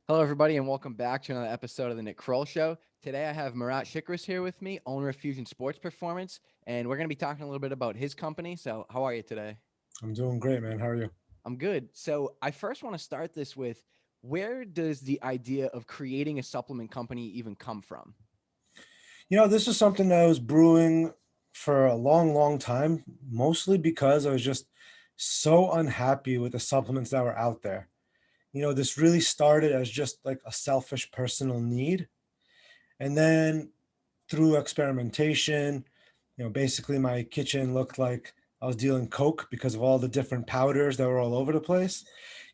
Hello, everybody, and welcome back to another episode of the Nick Kroll Show. Today, I have Marat Shikhris here with me, owner of Fusion Sports Performance, and we're going to be talking a little bit about his company. So, how are you today? I'm doing great, man. How are you? I'm good. So, I first want to start this with where does the idea of creating a supplement company even come from? This is something that was brewing for a long, long time, mostly because I was just so unhappy with the supplements that were out there. This really started as just like a selfish personal need. And then through experimentation, basically my kitchen looked like I was dealing coke because of all the different powders that were all over the place.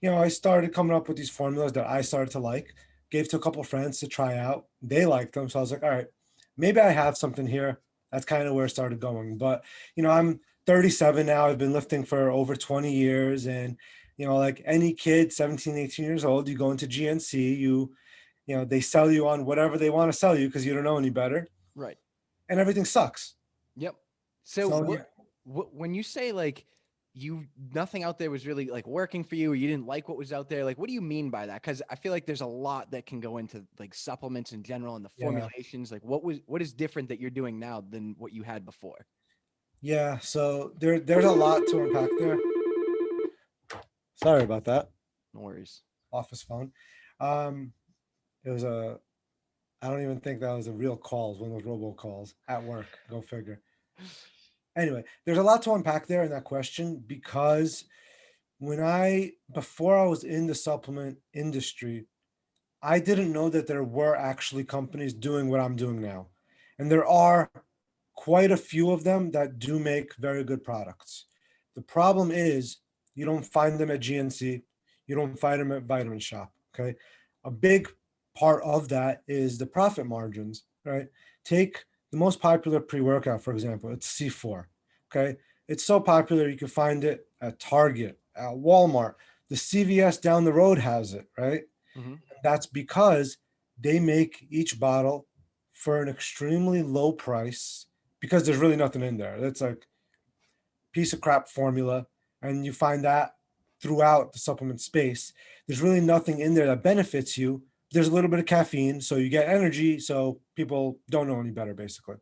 I started coming up with these formulas that I started to like, gave to a couple friends to try out. They liked them. So I was like, all right, maybe I have something here. That's kind of where it started going. But, I'm 37 now. I've been lifting for over 20 years. And, like any kid, 17, 18 years old, you go into GNC, they sell you on whatever they want to sell you because you don't know any better Right. and everything sucks. Yep. So, So what when you say like you nothing out there was really like working for you, or you didn't like what was out there, like what do you mean by that? Because I feel like there's a lot that can go into like supplements in general and the yeah, formulations. Like, what is different that you're doing now than what you had before? yeah. So there's a lot to unpack there. Sorry about that. No worries. Office phone. Um, it was a. I don't even think that was a real call. It was one of those robocalls at work. Go figure. Anyway, there's a lot to unpack there in that question because before I was in the supplement industry, I didn't know that there were actually companies doing what I'm doing now. And there are quite a few of them that do make very good products. The problem is you don't find them at GNC, you don't find them at Vitamin Shop. Okay. A big part of that is the profit margins, right? Take the most popular pre workout, for example, it's C4. Okay. It's so popular, you can find it at Target, at Walmart. The CVS down the road has it, right? Hmm. That's because they make each bottle for an extremely low price because there's really nothing in there. It's like piece of crap formula, and you find that throughout the supplement space. There's really nothing in there that benefits you. There's a little bit of caffeine, so you get energy. So people don't know any better, basically.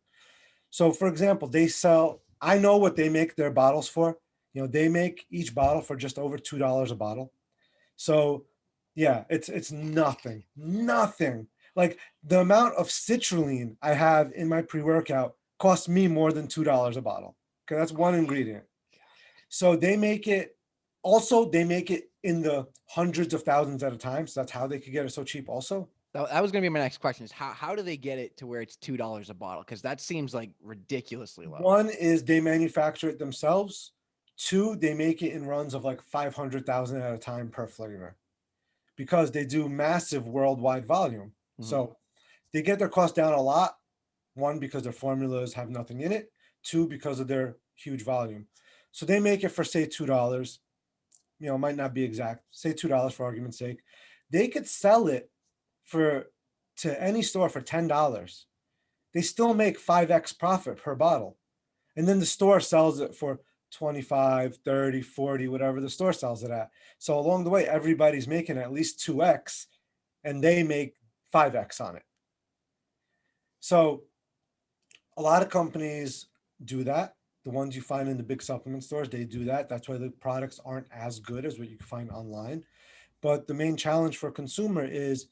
So, for example, they sell. I know what they make their bottles for. They make each bottle for just over $2 a bottle. So yeah, it's nothing. Nothing. Like the amount of citrulline I have in my pre-workout costs me more than $2 a bottle. Okay, that's one ingredient. So they make it in the hundreds of thousands at a time. So that's how they could get it so cheap also. That was going to be my next question: is how do they get it to where it's $2 a bottle? Because that seems like ridiculously low. One is they manufacture it themselves. Two, they make it in runs of like 500,000 at a time per flavor because they do massive worldwide volume. Hmm. So they get their cost down a lot. One, because their formulas have nothing in it. Two, because of their huge volume. So they make it for say $2. Might not be exact. Say $2 for argument's sake. They could sell it for to any store for $10. They still make 5x profit per bottle. And then the store sells it for 25, 30, 40, whatever the store sells it at. So along the way, everybody's making at least 2x and they make 5x on it. So a lot of companies do that. The ones you find in the big supplement stores, they do that. That's why the products aren't as good as what you can find online. But the main challenge for a consumer is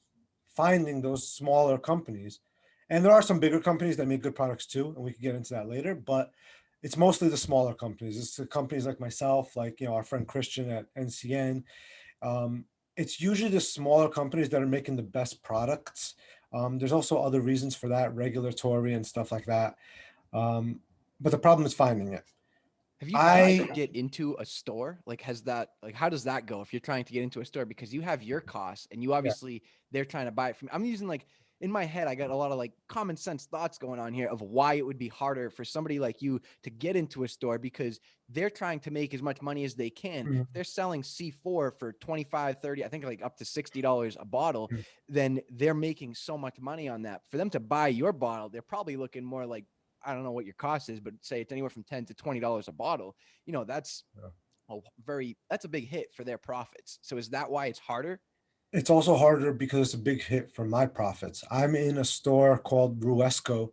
finding those smaller companies. And there are some bigger companies that make good products too, and we can get into that later. But it's mostly the smaller companies. It's the companies like myself, like our friend Christian at NCN. Um, it's usually the smaller companies that are making the best products. There's also other reasons for that, regulatory and stuff like that. Um, but the problem is finding it. Have you tried to I get into a store? Like, has that like how does that go if you're trying to get into a store because you have your costs and you Yeah. obviously they're trying to buy it from I'm using like in my head I got a lot of like common sense thoughts going on here of why it would be harder for somebody like you to get into a store because they're trying to make as much money as they can. If Mhm. they're selling C4 for 25, 30, I think like up to $60 a bottle, then they're making so much money on that. For them to buy your bottle, they're probably looking more like I don't know what your cost is, but say it's anywhere from $10 to $20 a bottle. That's Yeah. that's a big hit for their profits. So is that why it's harder? It's also harder because it's a big hit for my profits. I'm in a store called Ruesco,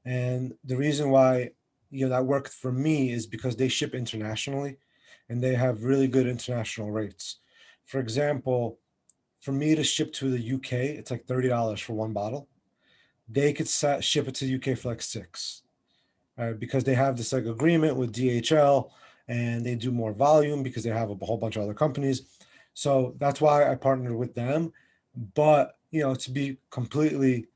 and the reason why that worked for me is because they ship internationally, and they have really good international rates. For example, for me to ship to the UK, it's like $30 for one bottle. They could ship it to the UK for like six, right? Because they have this like agreement with DHL, and they do more volume because they have a whole bunch of other companies. So that's why I partnered with them. But to be completely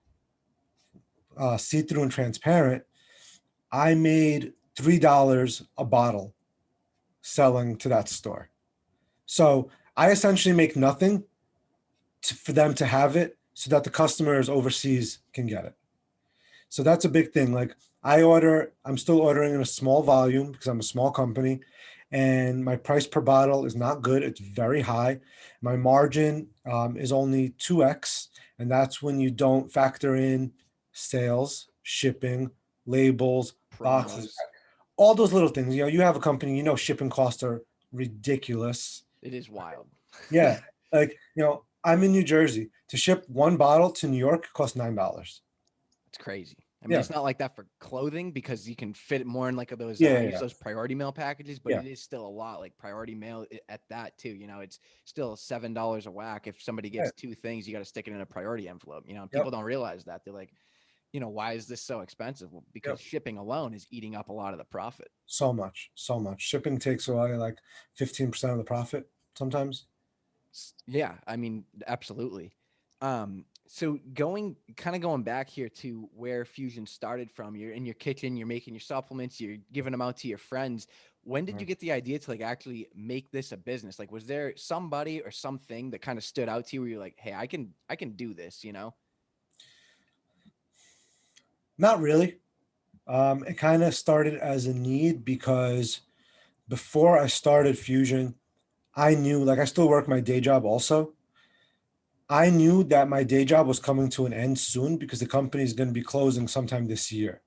see-through and transparent, I made $3 a bottle selling to that store. So I essentially make nothing for them to have it so that the customers overseas can get it. So that's a big thing. Like I'm still ordering in a small volume because I'm a small company, and my price per bottle is not good. It's very high. My margin is only 2x, and that's when you don't factor in sales, shipping, labels, boxes, Promos. all those little things. You have a company, shipping costs are ridiculous. It is wild. Yeah. Like, I'm in New Jersey. To ship one bottle to New York costs $9. It's crazy. I mean, Yeah. it's not like that for clothing because you can fit it more in like those. Yeah. I Yeah. use Yeah. those priority mail packages, but Yeah. it is still a lot like priority mail at that too. It's still $7 a whack. If somebody Yeah. gets two things, you got to stick it in a priority envelope. And Yep. people don't realize that. They're like, why is this so expensive? Well, because Yep. shipping alone is eating up a lot of the profit. So much. So much. Shipping takes away like 15% of the profit sometimes. Yeah, I mean, absolutely. So going back here to where Fusion started from, you're in your kitchen, you're making your supplements, you're giving them out to your friends. When did you get the idea to like actually make this a business? Like, was there somebody or something that kind of stood out to you where you're like, hey, I can do this? Not really. It kind of started as a need because before I started Fusion, I knew, like, I still work my day job also. I knew that my day job was coming to an end soon because the company is going to be closing sometime this year.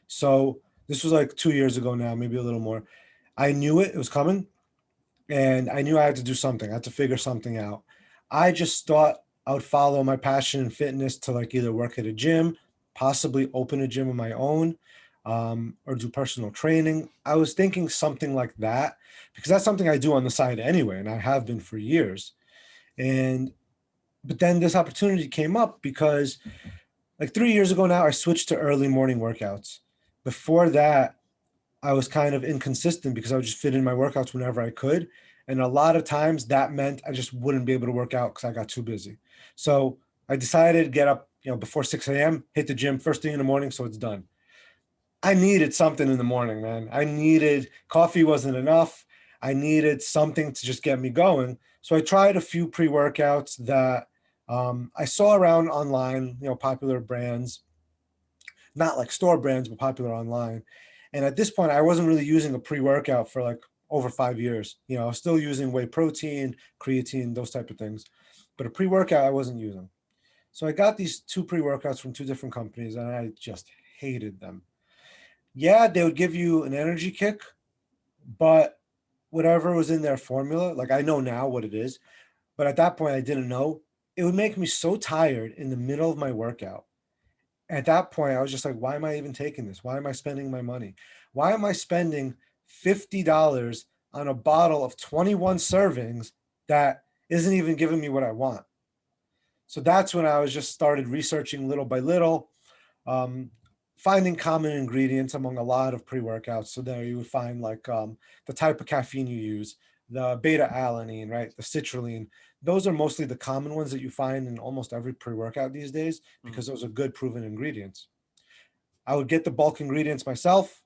So this was like 2 years ago now, maybe a little more. I knew it was coming, and I knew I had to do something. I had to figure something out. I just thought I would follow my passion in fitness to like either work at a gym, possibly open a gym of my own, or do personal training. I was thinking something like that because that's something I do on the side anyway, and I have been for years. And but then this opportunity came up because like 3 years ago now, I switched to early morning workouts. Before that, I was kind of inconsistent because I would just fit in my workouts whenever I could. And a lot of times that meant I just wouldn't be able to work out because I got too busy. So I decided to get up, before 6 a.m., hit the gym first thing in the morning so it's done. I needed something in the morning, man. I needed coffee wasn't enough. I needed something to just get me going. So I tried a few pre-workouts that I saw around online, popular brands, not like store brands, but popular online. And at this point, I wasn't really using a pre-workout for like over 5 years. I was still using whey protein, creatine, those type of things. But a pre-workout I wasn't using. So I got these two pre-workouts from two different companies, and I just hated them. Yeah, they would give you an energy kick, but whatever was in their formula, like I know now what it is, but at that point I didn't know. It would make me so tired in the middle of my workout. At that point, I was just like, why am I even taking this? Why am I spending my money? Why am I spending $50 on a bottle of 21 servings that isn't even giving me what I want? So that's when I was just started researching little by little, um, finding common ingredients among a lot of pre-workouts. So there you would find like the type of caffeine you use, the beta alanine, right? The citrulline. Those are mostly the common ones that you find in almost every pre-workout these days because those are good proven ingredients. I would get the bulk ingredients myself,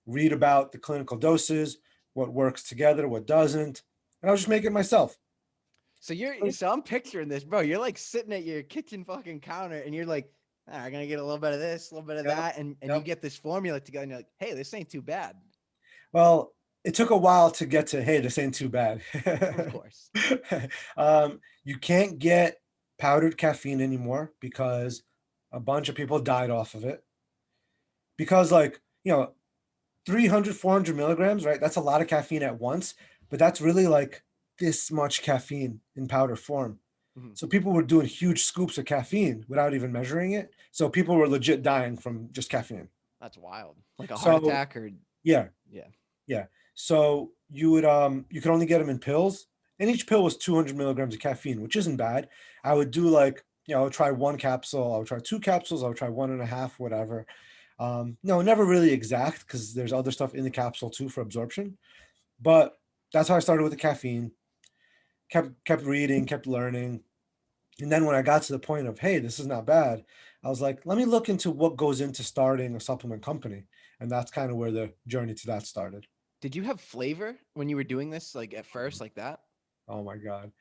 read about the clinical doses, what works together, what doesn't, and I would just make it myself. So I'm picturing this, bro. You're like sitting at your kitchen fucking counter and you're like, I'm gonna get a little bit of this, a little bit of Yep, that, and you yep. get this formula together and you're like, hey, this ain't too bad. Well, it took a while to get to, hey, this ain't too bad. Of course. You can't get powdered caffeine anymore because a bunch of people died off of it. Because, like, 300, 400 milligrams, right? That's a lot of caffeine at once, but that's really like this much caffeine in powder form. Mhm. So people were doing huge scoops of caffeine without even measuring it. So people were legit dying from just caffeine. That's wild. Like a heart So attack or yeah, yeah. yeah. So you could only get them in pills, and each pill was 200 milligrams of caffeine, which isn't bad. I would do like, I would try one capsule, I would try two capsules, I would try one and a half, whatever. No, never really exact because there's other stuff in the capsule too for absorption. But that's how I started with the caffeine. Kept reading, kept learning. And then when I got to the point of, hey, this is not bad, I was like, let me look into what goes into starting a supplement company. And that's kind of where the journey to that started. Did you have flavor when you were doing this, like at first, like that? Oh my God.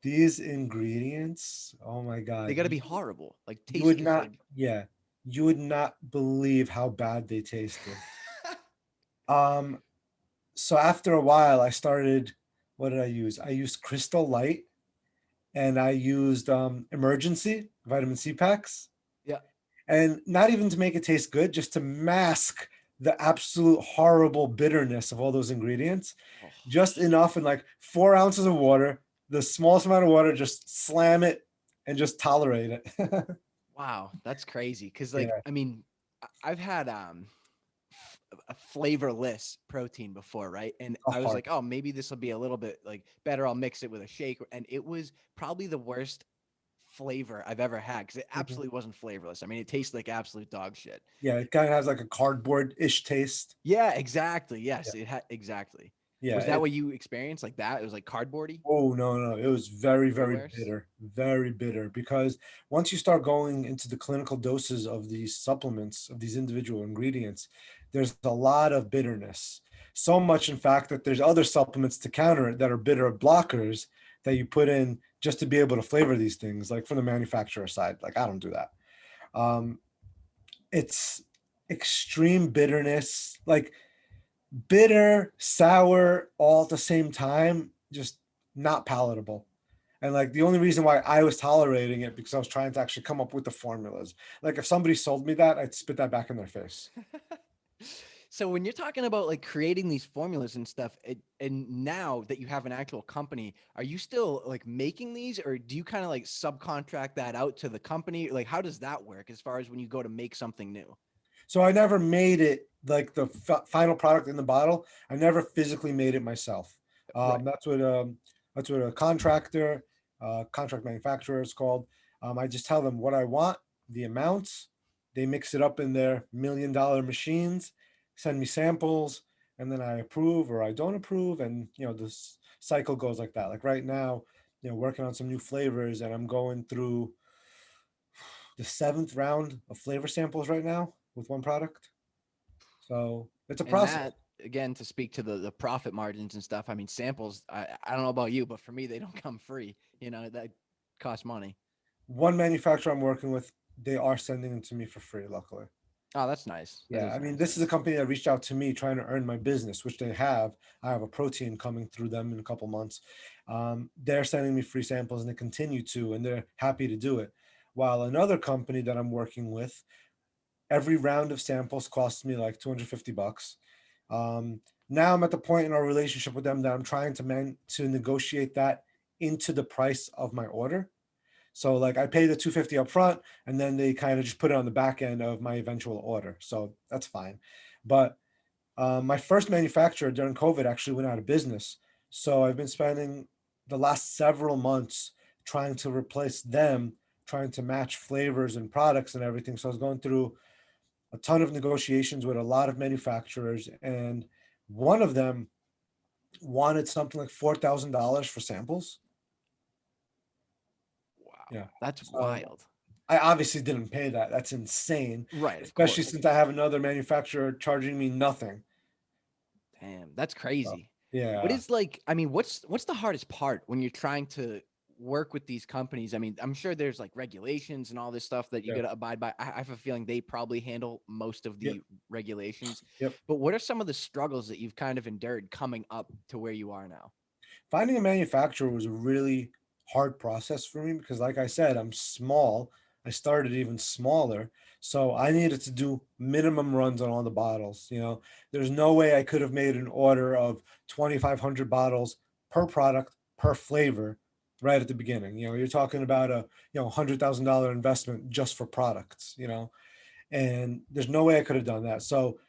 These ingredients, oh my They God. got to be horrible, like You taste would just not, like. yeah, you would not believe how bad they tasted. Um, so after a while, I started, what did I use? I used Crystal Light, and I used Emergency vitamin C packs. Yeah. And not even to make it taste good, just to mask the absolute horrible bitterness of all those ingredients. Oh, Just enough in like 4 ounces of water, the smallest amount of water, just slam it and just tolerate it. wow, that's crazy. Cause like, Yeah. I mean, I've had a flavorless protein before, right? And Tough I was part. like, oh, maybe this will be a little bit like better. I'll mix it with a shake. And it was probably the worst flavor I've ever had because it Mhm. absolutely wasn't flavorless. I mean, it tastes like absolute dog shit. Yeah, it kind of has like a cardboard-ish taste. Yeah, exactly. Yeah. Yes, it had exactly. Yeah. Was that what you experienced like that? It was like cardboardy, Oh, no, no. It was very, way very worse. very bitter. Because once you start going into the clinical doses of these supplements, of these individual ingredients, there's a lot of bitterness. So much, in fact, that there's other supplements to counter it that are bitter blockers that you put in just to be able to flavor these things, like from the manufacturer side. Like, I don't do that. Um, it's extreme bitterness, like bitter, sour, all at the same time, just not palatable. And like the only reason why I was tolerating it because I was trying to actually come up with the formulas. Like if somebody sold me that, I'd spit that back in their face. So when you're talking about like creating these formulas and stuff, and now that you have an actual company, are you still like making these, or do you kind of like subcontract that out to the company? Like, how does that work as far as when you go to make something new? So I never made it like the final product in the bottle. I never physically made it myself. Right. That's what a contractor, contract manufacturer is called. I just tell them what I want, the amounts. They mix it up in their $1 million machines, send me samples, and then I approve or I don't approve. And this cycle goes like that. Like right now, working on some new flavors, and I'm going through the seventh round of flavor samples right now with one product. So it's a And process. that again to speak to the profit margins and stuff. I mean, samples. I don't know about you, but for me, they don't come free. You know that costs money. One manufacturer I'm working with, they are sending them to me for free, luckily. Oh, that's nice. That Yeah, is I mean, nice. this is a company that reached out to me trying to earn my business, which they have. I have a protein coming through them in a couple months. They're sending me free samples and they continue to, and they're happy to do it. While another company that I'm working with, every round of samples costs me like 250 bucks. Now I'm at the point in our relationship with them that I'm trying to negotiate that into the price of my order. So like I pay the 250 up front and then they kind of just put it on the back end of my eventual order. So that's fine. But my first manufacturer during COVID actually went out of business. So I've been spending the last several months trying to replace them, trying to match flavors and products and everything. So I was going through a ton of negotiations with a lot of manufacturers, and one of them wanted something like $4,000 for samples. Wow, Yeah. that's So wild. I obviously didn't pay that. That's insane, Right, of especially course. since I have another manufacturer charging me nothing. Damn, that's So, crazy. What yeah. is like, I mean, what's the hardest part when you're trying to work with these companies? I mean, I'm sure there's like regulations and all this stuff that you Yeah. got to abide by. I have a feeling they probably handle most of Yep. the regulations. Yep. But what are some of the struggles that you've kind of endured coming up to where you are now? Finding a manufacturer was a really hard process for me because, like I said, I'm small. I started even smaller. So I needed to do minimum runs on all the bottles. There's no way I could have made an order of 2,500 bottles per product per flavor right at the beginning. You're talking about a $100,000 investment just for products. And there's no way I could have done that. So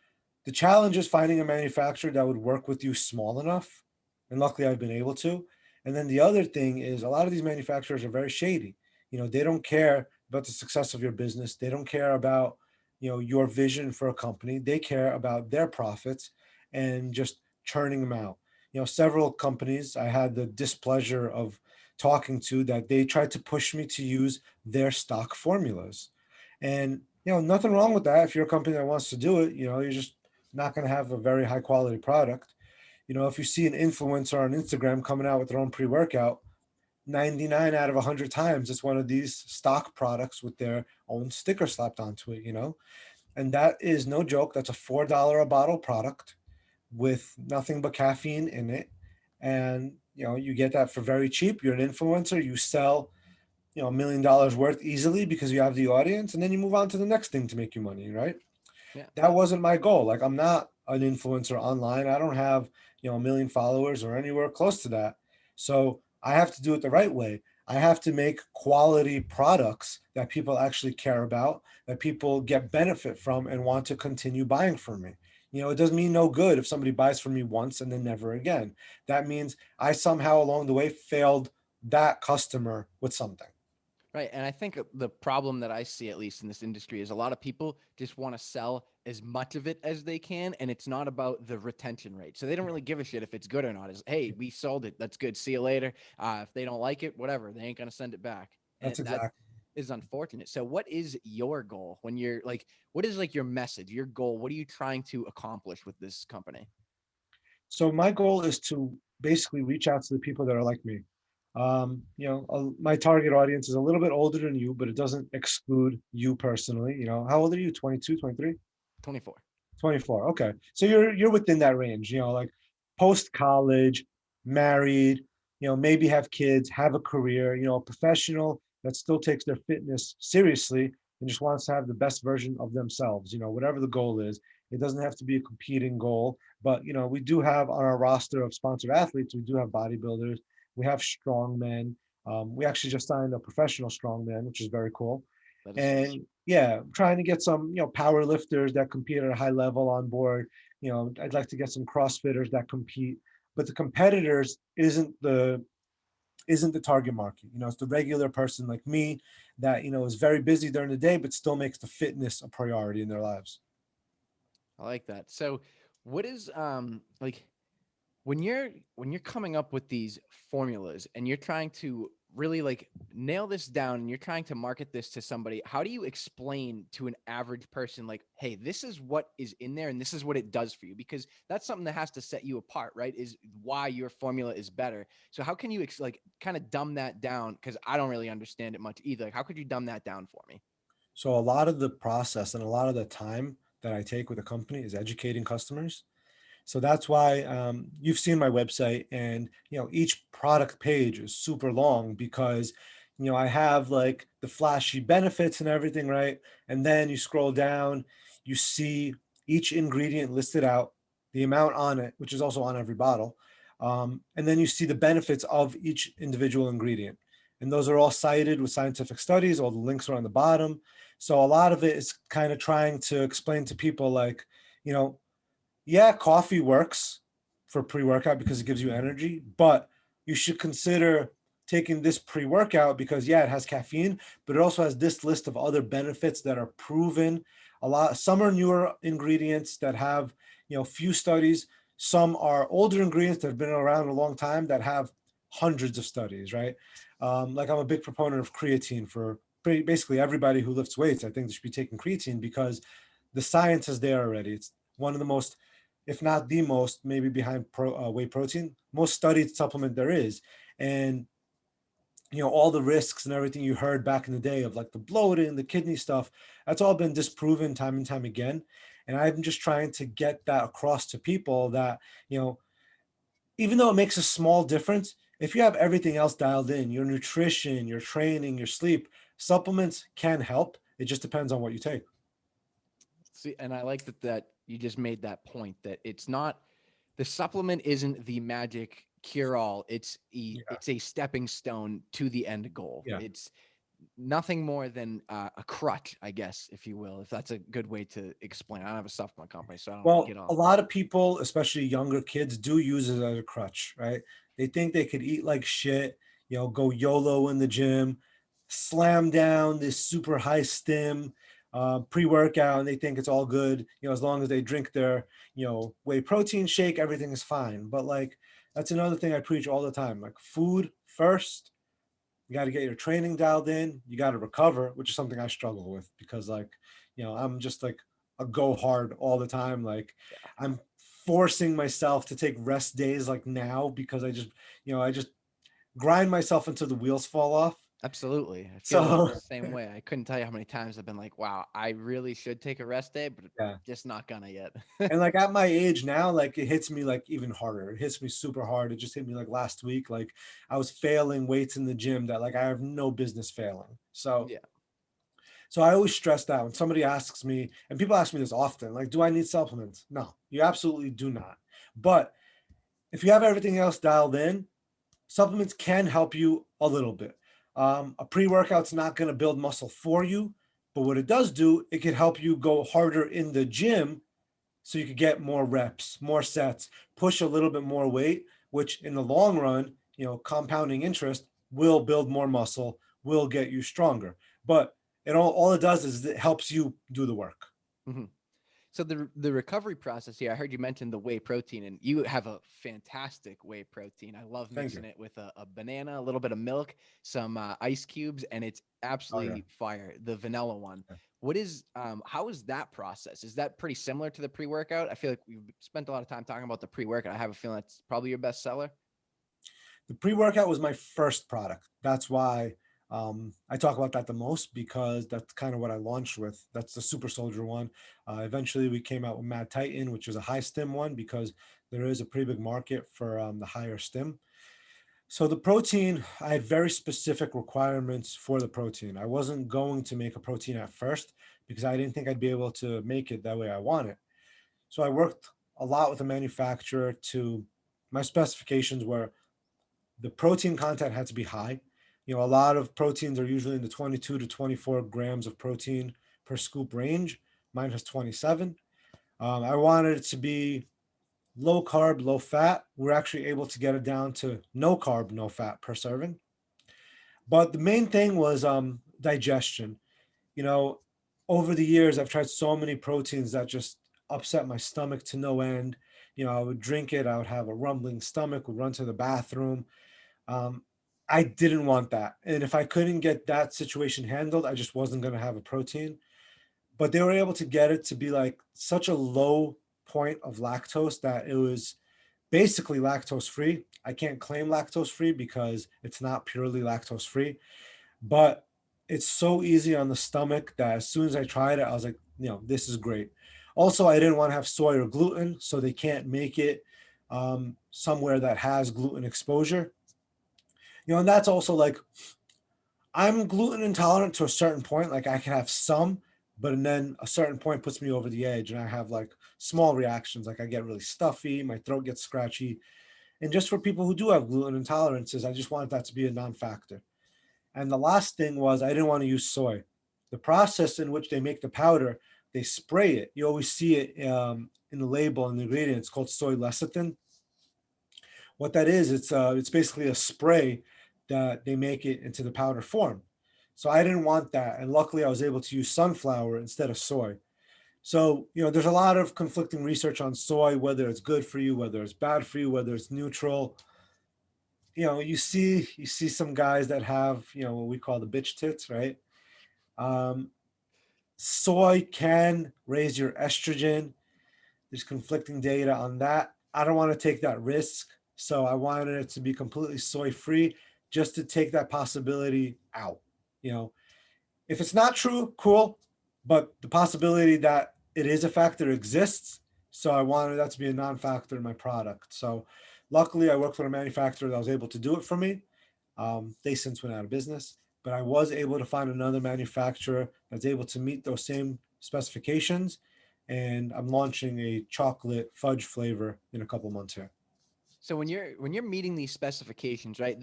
the challenge is finding a manufacturer that would work with you small enough, and luckily I've been able to. And then the other thing is a lot of these manufacturers are very shady. They don't care about the success of your business. They don't care about your vision for a company. They care about their profits and just churning them out. Several companies I had the displeasure of talking to that they tried to push me to use their stock formulas. And nothing wrong with that. If you're a company that wants to do it, you're just not going to have a very high quality product. If you see an influencer on Instagram coming out with their own pre-workout, 99 out of 100 times it's one of these stock products with their own sticker slapped onto it. And that is no joke. That's a $4 a bottle product with nothing but caffeine in it. And you get that for very cheap. You're an influencer, you sell $1 million worth easily because you have the audience, and then you move on to the next thing to make you money, right? Yeah. That wasn't my goal. Like, I'm not an influencer online. I don't have, a million followers or anywhere close to that. So I have to do it the right way. I have to make quality products that people actually care about, that people get benefit from and want to continue buying from me. It doesn't mean no good if somebody buys from me once and then never again. That means I somehow along the way failed that customer with something. Right. And I think the problem that I see, at least in this industry, is a lot of people just want to sell as much of it as they can. And it's not about the retention rate. So they don't really give a shit if it's good or not. It's, hey, we sold it. That's good. See you later. If they don't like it, whatever, they ain't going to send it back. And That's that exactly. is unfortunate. So what is your goal when you're like, what is like your message, your goal? What are you trying to accomplish with this company? So my goal is to basically reach out to the people that are like me. My target audience is a little bit older than you, but it doesn't exclude you personally. How old are you? 22, 23? 24. 24. Okay. So you're within that range, like post college, married, maybe have kids, have a career, a professional that still takes their fitness seriously and just wants to have the best version of themselves, whatever the goal is. It doesn't have to be a competing goal, but we do have on our roster of sponsored athletes, we do have bodybuilders, we have strongmen. We actually just signed a professional strongman, which is very cool. That is sweet. And yeah, trying to get some power lifters that compete at a high level on board. I'd like to get some CrossFitters that compete, but the competitors isn't the target market. It's the regular person like me that is very busy during the day but still makes the fitness a priority in their lives. I like that. So what is like when you're coming up with these formulas and you're trying to really like nail this down and you're trying to market this to somebody, how do you explain to an average person like, hey, this is what is in there and this is what it does for you? Because that's something that has to set you apart, right? Is why your formula is better. So how can you like kind of dumb that down? Because I don't really understand it much either. Like, how could you dumb that down for me? So a lot of the process and a lot of the time that I take with a company is educating customers. So that's why you've seen my website, and each product page is super long because I have like the flashy benefits and everything, right? And then you scroll down, you see each ingredient listed out, the amount on it, which is also on every bottle, and then you see the benefits of each individual ingredient, and those are all cited with scientific studies. All the links are on the bottom. So a lot of it is kind of trying to explain to people like, you know, yeah, coffee works for pre-workout because it gives you energy, but you should consider taking this pre-workout because yeah, it has caffeine, but it also has this list of other benefits that are proven. Some are newer ingredients that have, few studies. Some are older ingredients that have been around a long time that have hundreds of studies, right? Like I'm a big proponent of creatine for basically everybody who lifts weights. I think they should be taking creatine because the science is there already. It's one of the most, if not the most, maybe behind whey protein, most studied supplement there is. And all the risks and everything you heard back in the day of like the bloating, the kidney stuff, that's all been disproven time and time again. And I'm just trying to get that across to people that, even though it makes a small difference, if you have everything else dialed in, your nutrition, your training, your sleep, supplements can help. It just depends on what you take. See, and I like that you just made that point that it's not the supplement isn't the magic cure all. Yeah, It's a stepping stone to the end goal. yeah. It's nothing more than a crutch, I guess, if you will, if that's a good way to explain. I don't have a supplement company, so I don't Well, get a all. lot of people, especially younger kids, do use it as a crutch, right? They think they could eat like shit, go YOLO in the gym, slam down this super high stim pre-workout, and they think it's all good, as long as they drink their, whey protein shake, everything is fine. But like, that's another thing I preach all the time. Like, food first. You got to get your training dialed in. You got to recover, which is something I struggle with because, like, I'm just like a go hard all the time. Like, Yeah, I'm forcing myself to take rest days like now because I just grind myself until the wheels fall off. absolutely. I feel the So, same way. I couldn't tell you how many times I've been like, wow, I really should take a rest day, but yeah. just not gonna yet. And like at my age now, like it hits me like even harder. It hits me super hard. It just hit me like last week. Like I was failing weights in the gym that like I have no business failing. So Yeah. So I always stress that when somebody asks me, and people ask me this often, like, do I need supplements? No, you absolutely do not. But if you have everything else dialed in, supplements can help you a little bit. A pre workout's not going to build muscle for you, but what it does do, it can help you go harder in the gym so you could get more reps, more sets, push a little bit more weight, which in the long run, compounding interest will build more muscle, will get you stronger. But all it does is it helps you do the work. Mhm. So the recovery process here, I heard you mention the whey protein, and you have a fantastic whey protein. I love Thank mixing you. it with a banana, a little bit of milk, some ice cubes, and it's Oh yeah. absolutely fire. The vanilla one. Yeah. What is how is that process? Is that pretty similar to the pre-workout? I feel like we've spent a lot of time talking about the pre-workout. I have a feeling that's probably your best seller. The pre-workout was my first product. That's why I talk about that the most because that's kind of what I launched with. That's the Super Soldier one. Eventually, we came out with Mad Titan, which is a high stim one because there is a pretty big market for the higher stim. So the protein, I had very specific requirements for the protein. I wasn't going to make a protein at first because I didn't think I'd be able to make it that way I want it. So I worked a lot with the manufacturer to my specifications were the protein content had to be high. A lot of proteins are usually in the 22 to 24 grams of protein per scoop range. Mine has 27. I wanted it to be low carb, low fat. We're actually able to get it down to no carb, no fat per serving. But the main thing was digestion. You know, over the years, I've tried so many proteins that just upset my stomach to no end. I would drink it, I would have a rumbling stomach, would run to the bathroom. Um, I didn't want that. And if I couldn't get that situation handled, I just wasn't going to have a protein. But they were able to get it to be like such a low point of lactose that it was basically lactose free. I can't claim lactose free because it's not purely lactose free, but it's so easy on the stomach that as soon as I tried it, I was like, this is great. Also, I didn't want to have soy or gluten, so they can't make it somewhere that has gluten exposure. And that's also like I'm gluten intolerant to a certain point. Like I can have some, but then a certain point puts me over the edge, and I have like small reactions. Like I get really stuffy, my throat gets scratchy. And just for people who do have gluten intolerances, I just wanted that to be a non-factor. And the last thing was I didn't want to use soy. The process in which they make the powder, they spray it. You always see it in the label and the ingredients called soy lecithin. What that is, it's basically a spray that they make it into the powder form. So I didn't want that, and luckily I was able to use sunflower instead of soy. So there's a lot of conflicting research on soy, whether it's good for you, whether it's bad for you, whether it's neutral. You see some guys that have what we call the bitch tits, right? Um, Soy can raise your estrogen. There's conflicting data on that. I don't want to take that risk. So I wanted it to be completely soy free just to take that possibility out. You know, if it's not true, cool. But the possibility that it is a factor exists. So I wanted that to be a non factor in my product. So luckily, I worked with a manufacturer that was able to do it for me. They since went out of business, but I was able to find another manufacturer that's able to meet those same specifications. And I'm launching a chocolate fudge flavor in a couple months here. So when you're meeting these specifications, right?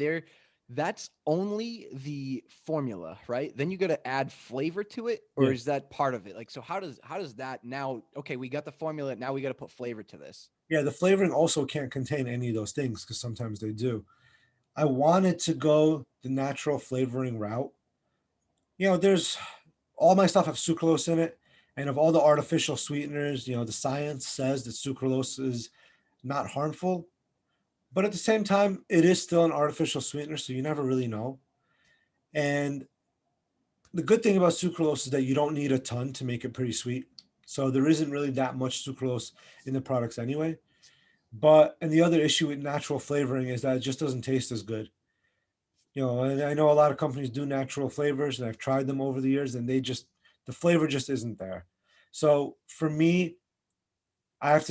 That's only the formula, right? Then you got to add flavor to it, or Yeah. is that part of it? Like, so how does that now? Okay, we got the formula. Now we got to put flavor to this. Yeah, the flavoring also can't contain any of those things because sometimes they do. I wanted to go the natural flavoring route. There's all my stuff have sucralose in it, and of all the artificial sweeteners, the science says that sucralose is not harmful, but at the same time, it is still an artificial sweetener, so you never really know. And the good thing about sucralose is that you don't need a ton to make it pretty sweet. So there isn't really that much sucralose in the products anyway. And the other issue with natural flavoring is that it just doesn't taste as good. And I know a lot of companies do natural flavors, and I've tried them over the years, and the flavor just isn't there. So for me, I have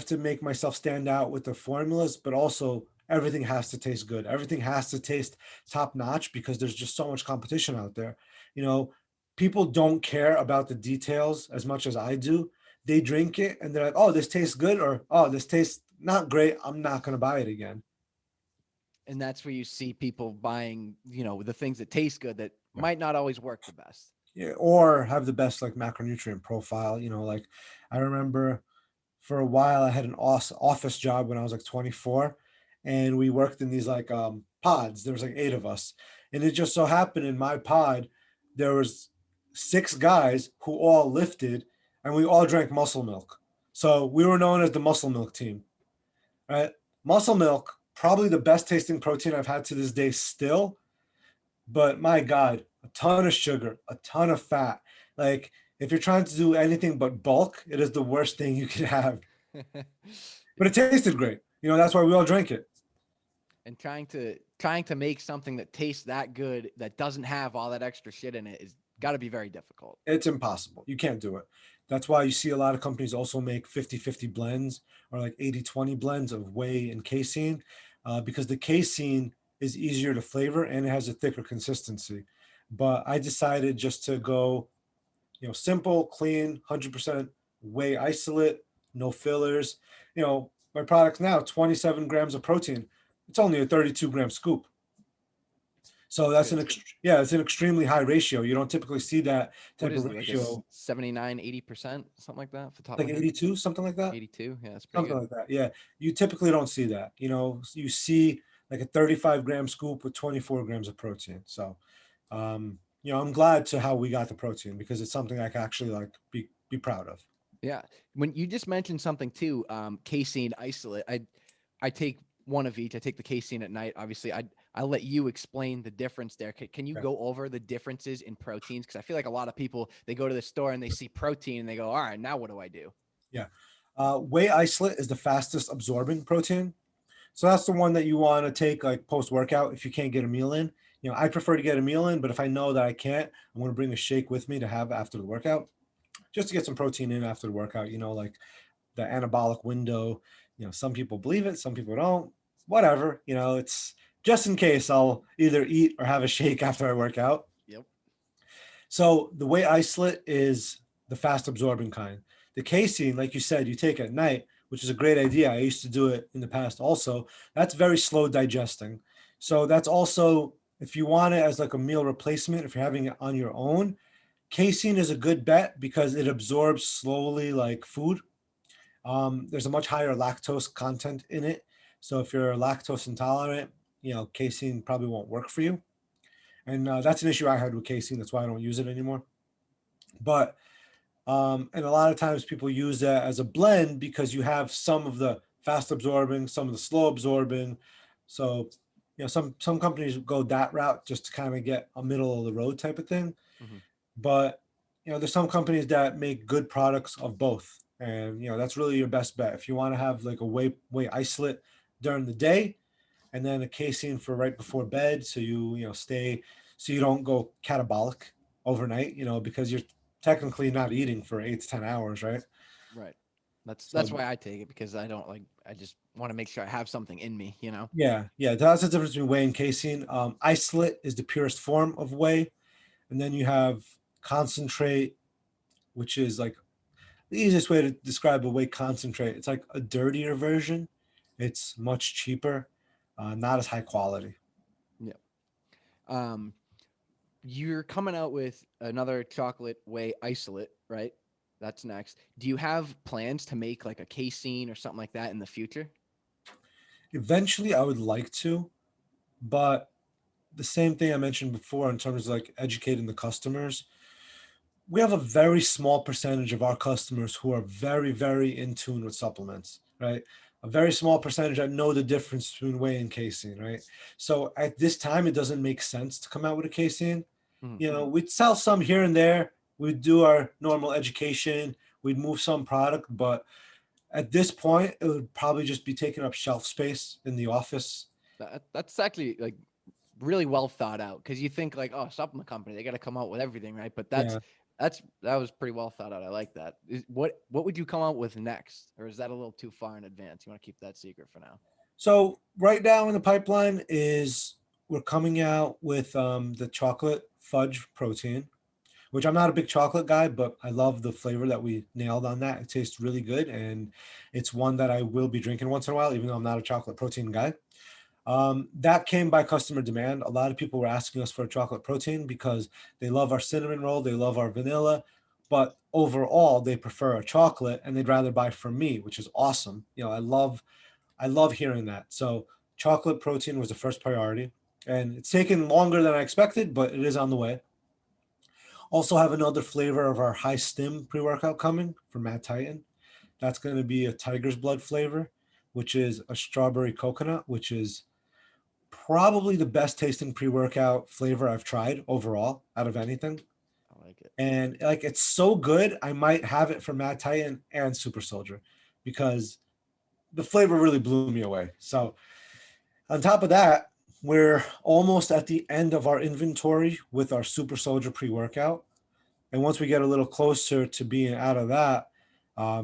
to make myself stand out with the formulas, but also everything has to taste good. Everything has to taste top notch because there's just so much competition out there. You know, People don't care about the details as much as I do. They drink it and they're like, oh, this tastes good, or oh, this tastes not great. I'm not going to buy it again. And that's where you see people buying, the things that taste good that Yeah. might not always work the best. Yeah, or have the best like macronutrient profile. Like I remember for a while I had an office job when I was like 24, and we worked in these like pods. There was like 8 of us, and it just so happened in my pod there was 6 guys who all lifted, and we all drank muscle milk. So we were known as the muscle milk team, right? Muscle milk, probably the best tasting protein I've had to this day still, but my God, a ton of sugar, a ton of fat. Like if you're trying to do anything but bulk, it is the worst thing you could have. But it tasted great. That's why we all drank it. And trying to make something that tastes that good that doesn't have all that extra shit in it is got to be very difficult. It's impossible. You can't do it. That's why you see a lot of companies also make 50-50 blends or like 80-20 blends of whey and casein, because the casein is easier to flavor and it has a thicker consistency. But I decided just to go, simple, clean, 100% whey isolate, no fillers. My product's now 27 grams of protein. It's only a 32-gram scoop. So that's it's an extremely high ratio. You don't typically see that What type is of it, like a ratio. 79, 80%, something like that, off the top of Like my head? 82, something like that. 82. Yeah, that's pretty Something good. like that. Yeah. You typically don't see that. You see like a 35-gram scoop with 24 grams of protein. So, I'm glad to how we got the protein because it's something I can actually like be proud of. Yeah. When you just mentioned something too, casein isolate. I take one of each. I take the casein at night. Obviously, I'll let you explain the difference there. Can you Yeah. go over the differences in proteins? Because I feel like a lot of people, they go to the store and they see protein and they go, all right, now what do I do? Yeah. Whey isolate is the fastest absorbing protein. So that's the one that you want to take like post workout if you can't get a meal in. I prefer to get a meal in, but if I know that I can't, I'm going to bring a shake with me to have after the workout, just to get some protein in after the workout. Like the anabolic window. Some people believe it, some people don't. Whatever. It's just in case I'll either eat or have a shake after I work out. Yep. So the whey isolate is the fast absorbing kind. The casein, like you said, you take at night, which is a great idea. I used to do it in the past also. That's very slow digesting. So that's also, if you want it as like a meal replacement, if you're having it on your own, casein is a good bet because it absorbs slowly like food. There's a much higher lactose content in it. So if you're lactose intolerant, casein probably won't work for you. And that's an issue I had with casein. That's why I don't use it anymore. But and a lot of times people use that as a blend because you have some of the fast absorbing, some of the slow absorbing. So some companies go that route just to kind of get a middle of the road type of thing. Mm-hmm. But there's some companies that make good products of both, and that's really your best bet if you want to have like a whey isolate during the day, and then a casein for right before bed, so so you don't go catabolic overnight, because you're technically not eating for 8 to 10 hours, right? Right. That's So why I take it, because I don't like, I just want to make sure I have something in me. yeah, that's the difference between whey and casein. Isolate is the purest form of whey, and then you have concentrate, which is like the easiest way to describe a whey concentrate. It's like a dirtier version. It's much cheaper, not as high quality. Yeah. Um, you're coming out with another chocolate whey isolate, right? That's next. Do you have plans to make like a casein or something like that in the future? Eventually, I would like to, but the same thing I mentioned before in terms of like educating the customers, we have a very small percentage of our customers who are very, very in tune with supplements, right? A very small percentage that know the difference between whey and casein, right? So at this time, it doesn't make sense to come out with a casein. Mhm. You know, we'd sell some here and there. We'd do our normal education. We'd move some product, but at this point, it would probably just be taking up shelf space in the office. That's actually like really well thought out because you think like, oh, supplement company, they got to come out with everything, right? But Yeah. that was pretty well thought out. I like that. What would you come out with next, or is that a little too far in advance? You want to keep that secret for now? So right now in the pipeline is we're coming out with the chocolate fudge protein, which I'm not a big chocolate guy, but I love the flavor that we nailed on that. It tastes really good, and it's one that I will be drinking once in a while, even though I'm not a chocolate protein guy. That came by customer demand. A lot of people were asking us for a chocolate protein because they love our cinnamon roll, they love our vanilla, but overall they prefer a chocolate and they'd rather buy from me, which is awesome. You know, I love hearing that. So chocolate protein was the first priority, and it's taken longer than I expected, but it is on the way. Also have another flavor of our high stim pre-workout coming from Mad Titan. That's going to be a tiger's blood flavor, which is a strawberry coconut, which is probably the best tasting pre-workout flavor I've tried overall out of anything. I like it. And like it's so good, I might have it for Mad Titan and Super Soldier because the flavor really blew me away. So on top of that, we're almost at the end of our inventory with our Super Soldier pre-workout. And once we get a little closer to being out of that,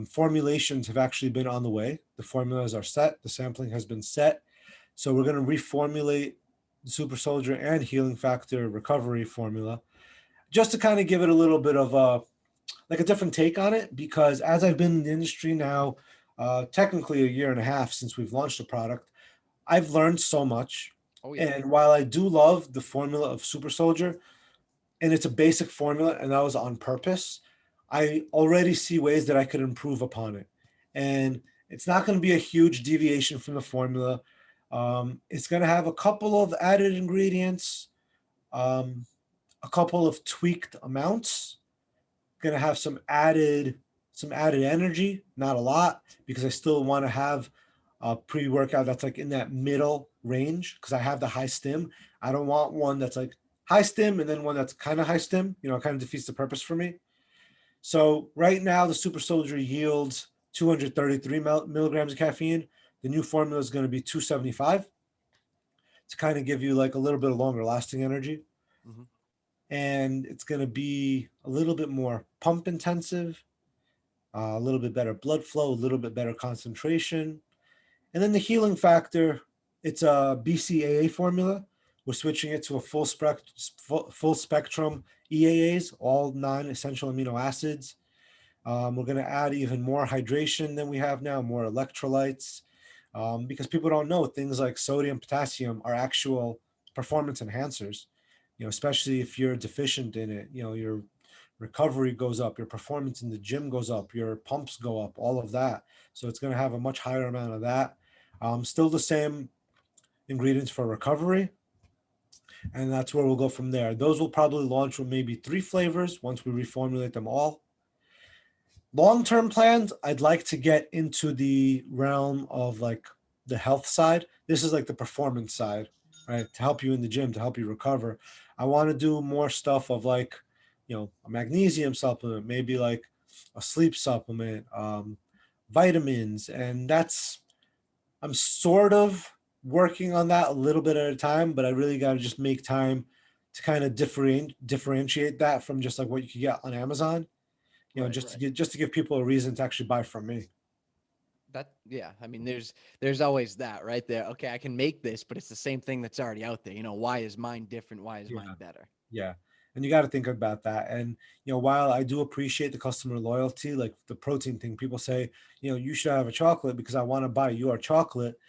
formulations have actually been on the way. The formulas are set. The sampling has been set. So we're going to reformulate the Super Soldier and Healing Factor recovery formula just to kind of give it a little bit of a different take on it. Because as I've been in the industry now, technically a year and a half since we've launched the product, I've learned so much. Oh yeah. And while I do love the formula of Super Soldier, and it's a basic formula, and that was on purpose, I already see ways that I could improve upon it. And it's not going to be a huge deviation from the formula. It's going to have a couple of added ingredients, um, a couple of tweaked amounts. Going to have some added energy, not a lot, because I still want to have a pre-workout that's like in that middle range because I have the high stim. I don't want one that's like high stim and then one that's kind of high stim. You know, it kind of defeats the purpose for me. So right now, the Super Soldier yields 233 milligrams of caffeine. The new formula is going to be 275 to kind of give you like a little bit of longer lasting energy. Hmm. And it's going to be a little bit more pump intensive, a little bit better blood flow, a little bit better concentration. And then the healing factor, it's a BCAA formula. We're switching it to a full spectrum EAAs, all 9 essential amino acids. We're going to add even more hydration than we have now, more electrolytes, because people don't know things like sodium, potassium are actual performance enhancers. You know, especially if you're deficient in it. You know, your recovery goes up, your performance in the gym goes up, your pumps go up, all of that. So it's going to have a much higher amount of that. Still the same ingredients for recovery, and that's where we'll go from there. Those will probably launch with maybe 3 flavors once we reformulate them all. Long-term plans, I'd like to get into the realm of like the health side. This is like the performance side, right? To help you in the gym, to help you recover. I want to do more stuff of like, a magnesium supplement, maybe like a sleep supplement, vitamins, and I'm sort of working on that a little bit at a time, but I really got to just make time to kind of differentiate that from just like what you could get on Amazon, Right. just to give people a reason to actually buy from me. Yeah. I mean, there's always that right there. Okay, I can make this, but it's the same thing that's already out there. Why is mine different? Why is Yeah, mine better? yeah. And you got to think about that. And, while I do appreciate the customer loyalty, like the protein thing, people say, you should have a chocolate because I want to buy your chocolate.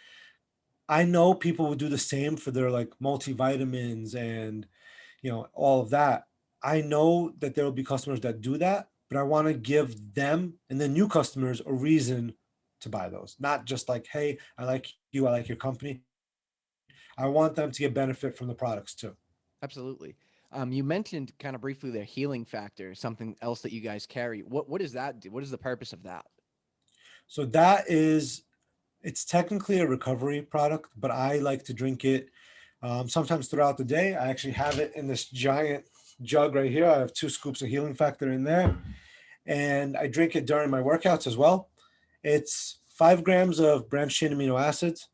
I know people would do the same for their like multivitamins and, all of that. I know that there will be customers that do that, but I want to give them and the new customers a reason to buy those. Not just like, hey, I like you, I like your company. I want them to get benefit from the products too. Absolutely. You mentioned kind of briefly their healing factor, something else that you guys carry. What does that do? What is the purpose of that? So that is, it's technically a recovery product, but I like to drink it sometimes throughout the day. I actually have it in this giant jug right here. I have 2 scoops of healing factor in there, and I drink it during my workouts as well. It's 5 grams of branched chain amino acids,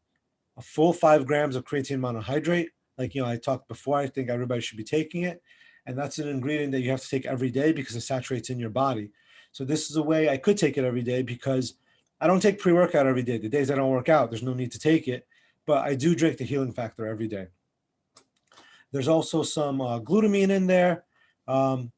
a full 5 grams of creatine monohydrate. Like, I talked before, I think everybody should be taking it. And that's an ingredient that you have to take every day because it saturates in your body. So this is a way I could take it every day because I don't take pre-workout every day. The days I don't work out, there's no need to take it. But I do drink the healing factor every day. There's also some glutamine in there,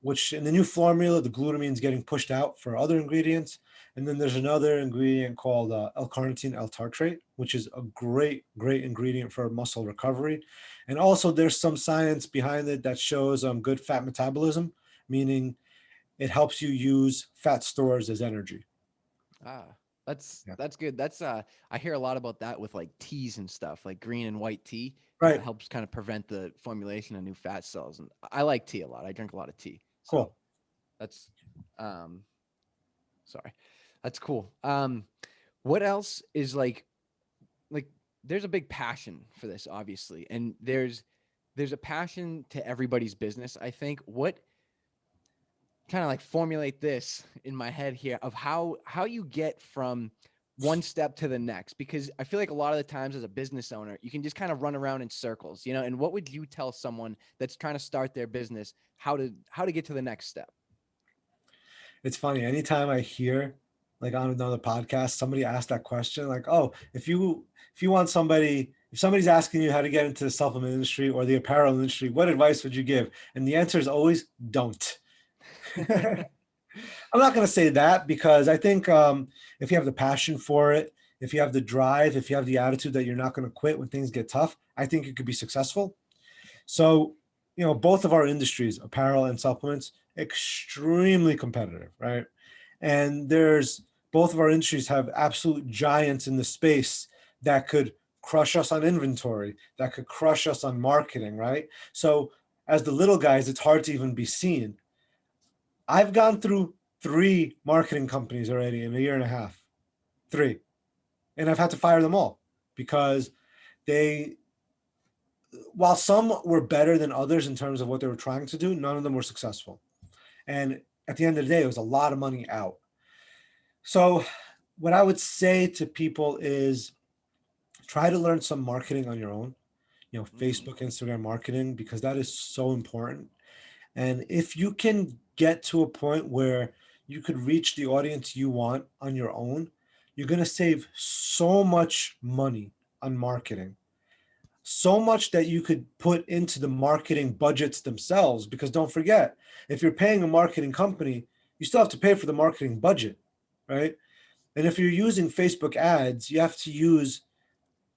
which in the new formula, the glutamine is getting pushed out for other ingredients. And then there's another ingredient called L-carnitine L-tartrate, which is a great, great ingredient for muscle recovery. And also there's some science behind it that shows good fat metabolism, meaning it helps you use fat stores as energy. Ah, that's Yeah. that's good. That's I hear a lot about that with like teas and stuff, like green and white tea. Right. Helps kind of prevent the formulation of new fat cells. And I like tea a lot. I drink a lot of tea. So Cool. that's um sorry. That's cool. What else is like there's a big passion for this, obviously. And there's a passion to everybody's business, I think. What kind of like formulate this in my head here of how you get from one step to the next, because I feel like a lot of the times as a business owner you can just kind of run around in circles, and what would you tell someone that's trying to start their business how to get to the next step? It's funny. Anytime I hear like on another podcast, somebody asked that question, like, oh, if you want somebody, if somebody's asking you how to get into the supplement industry or the apparel industry, what advice would you give? And the answer is always don't. I'm not going to say that because I think if you have the passion for it, if you have the drive, if you have the attitude that you're not going to quit when things get tough, I think you could be successful. So, both of our industries, apparel and supplements, extremely competitive, right? And there's both of our industries have absolute giants in the space that could crush us on inventory, that could crush us on marketing, right? So, as the little guys, it's hard to even be seen. I've gone through 3 marketing companies already in a year and a half, 3, and I've had to fire them all because they, while some were better than others in terms of what they were trying to do, none of them were successful. And at the end of the day, it was a lot of money out. So, what I would say to people is try to learn some marketing on your own, Mm, Facebook, Instagram marketing, because that is so important. And if you can get to a point where you could reach the audience you want on your own, you're going to save so much money on marketing, so much that you could put into the marketing budgets themselves. Because don't forget, if you're paying a marketing company, you still have to pay for the marketing budget, right? And if you're using Facebook ads, you have to use,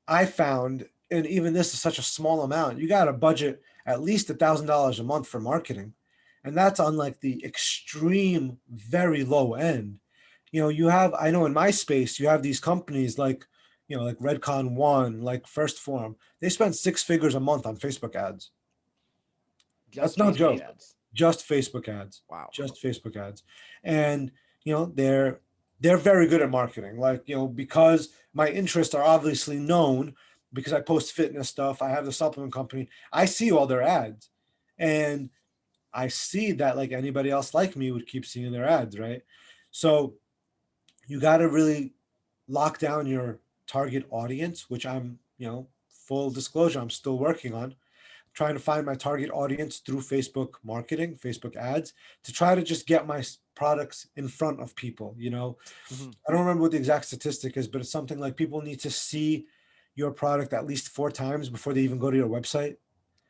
I found, and even this is such a small amount, you got to budget at least $1,000 a month for marketing. And that's on like the extreme, very low end. You have, I know in my space, you have these companies like, like Redcon One, like First Form. They spend 6 figures a month on Facebook ads. That's just no Facebook joke. ads. Just Facebook ads. Wow. Just Facebook ads. And they're very good at marketing. Like, because my interests are obviously known because I post fitness stuff, I have the supplement company. I see all their ads. And I see that like anybody else like me would keep seeing their ads, right? So you got to really lock down your target audience, which I'm, full disclosure, I'm still working on trying to find my target audience through Facebook marketing, Facebook ads, to try to just get my products in front of people. Hmm. I don't remember what the exact statistic is, but it's something like people need to see your product at least 4 times before they even go to your website.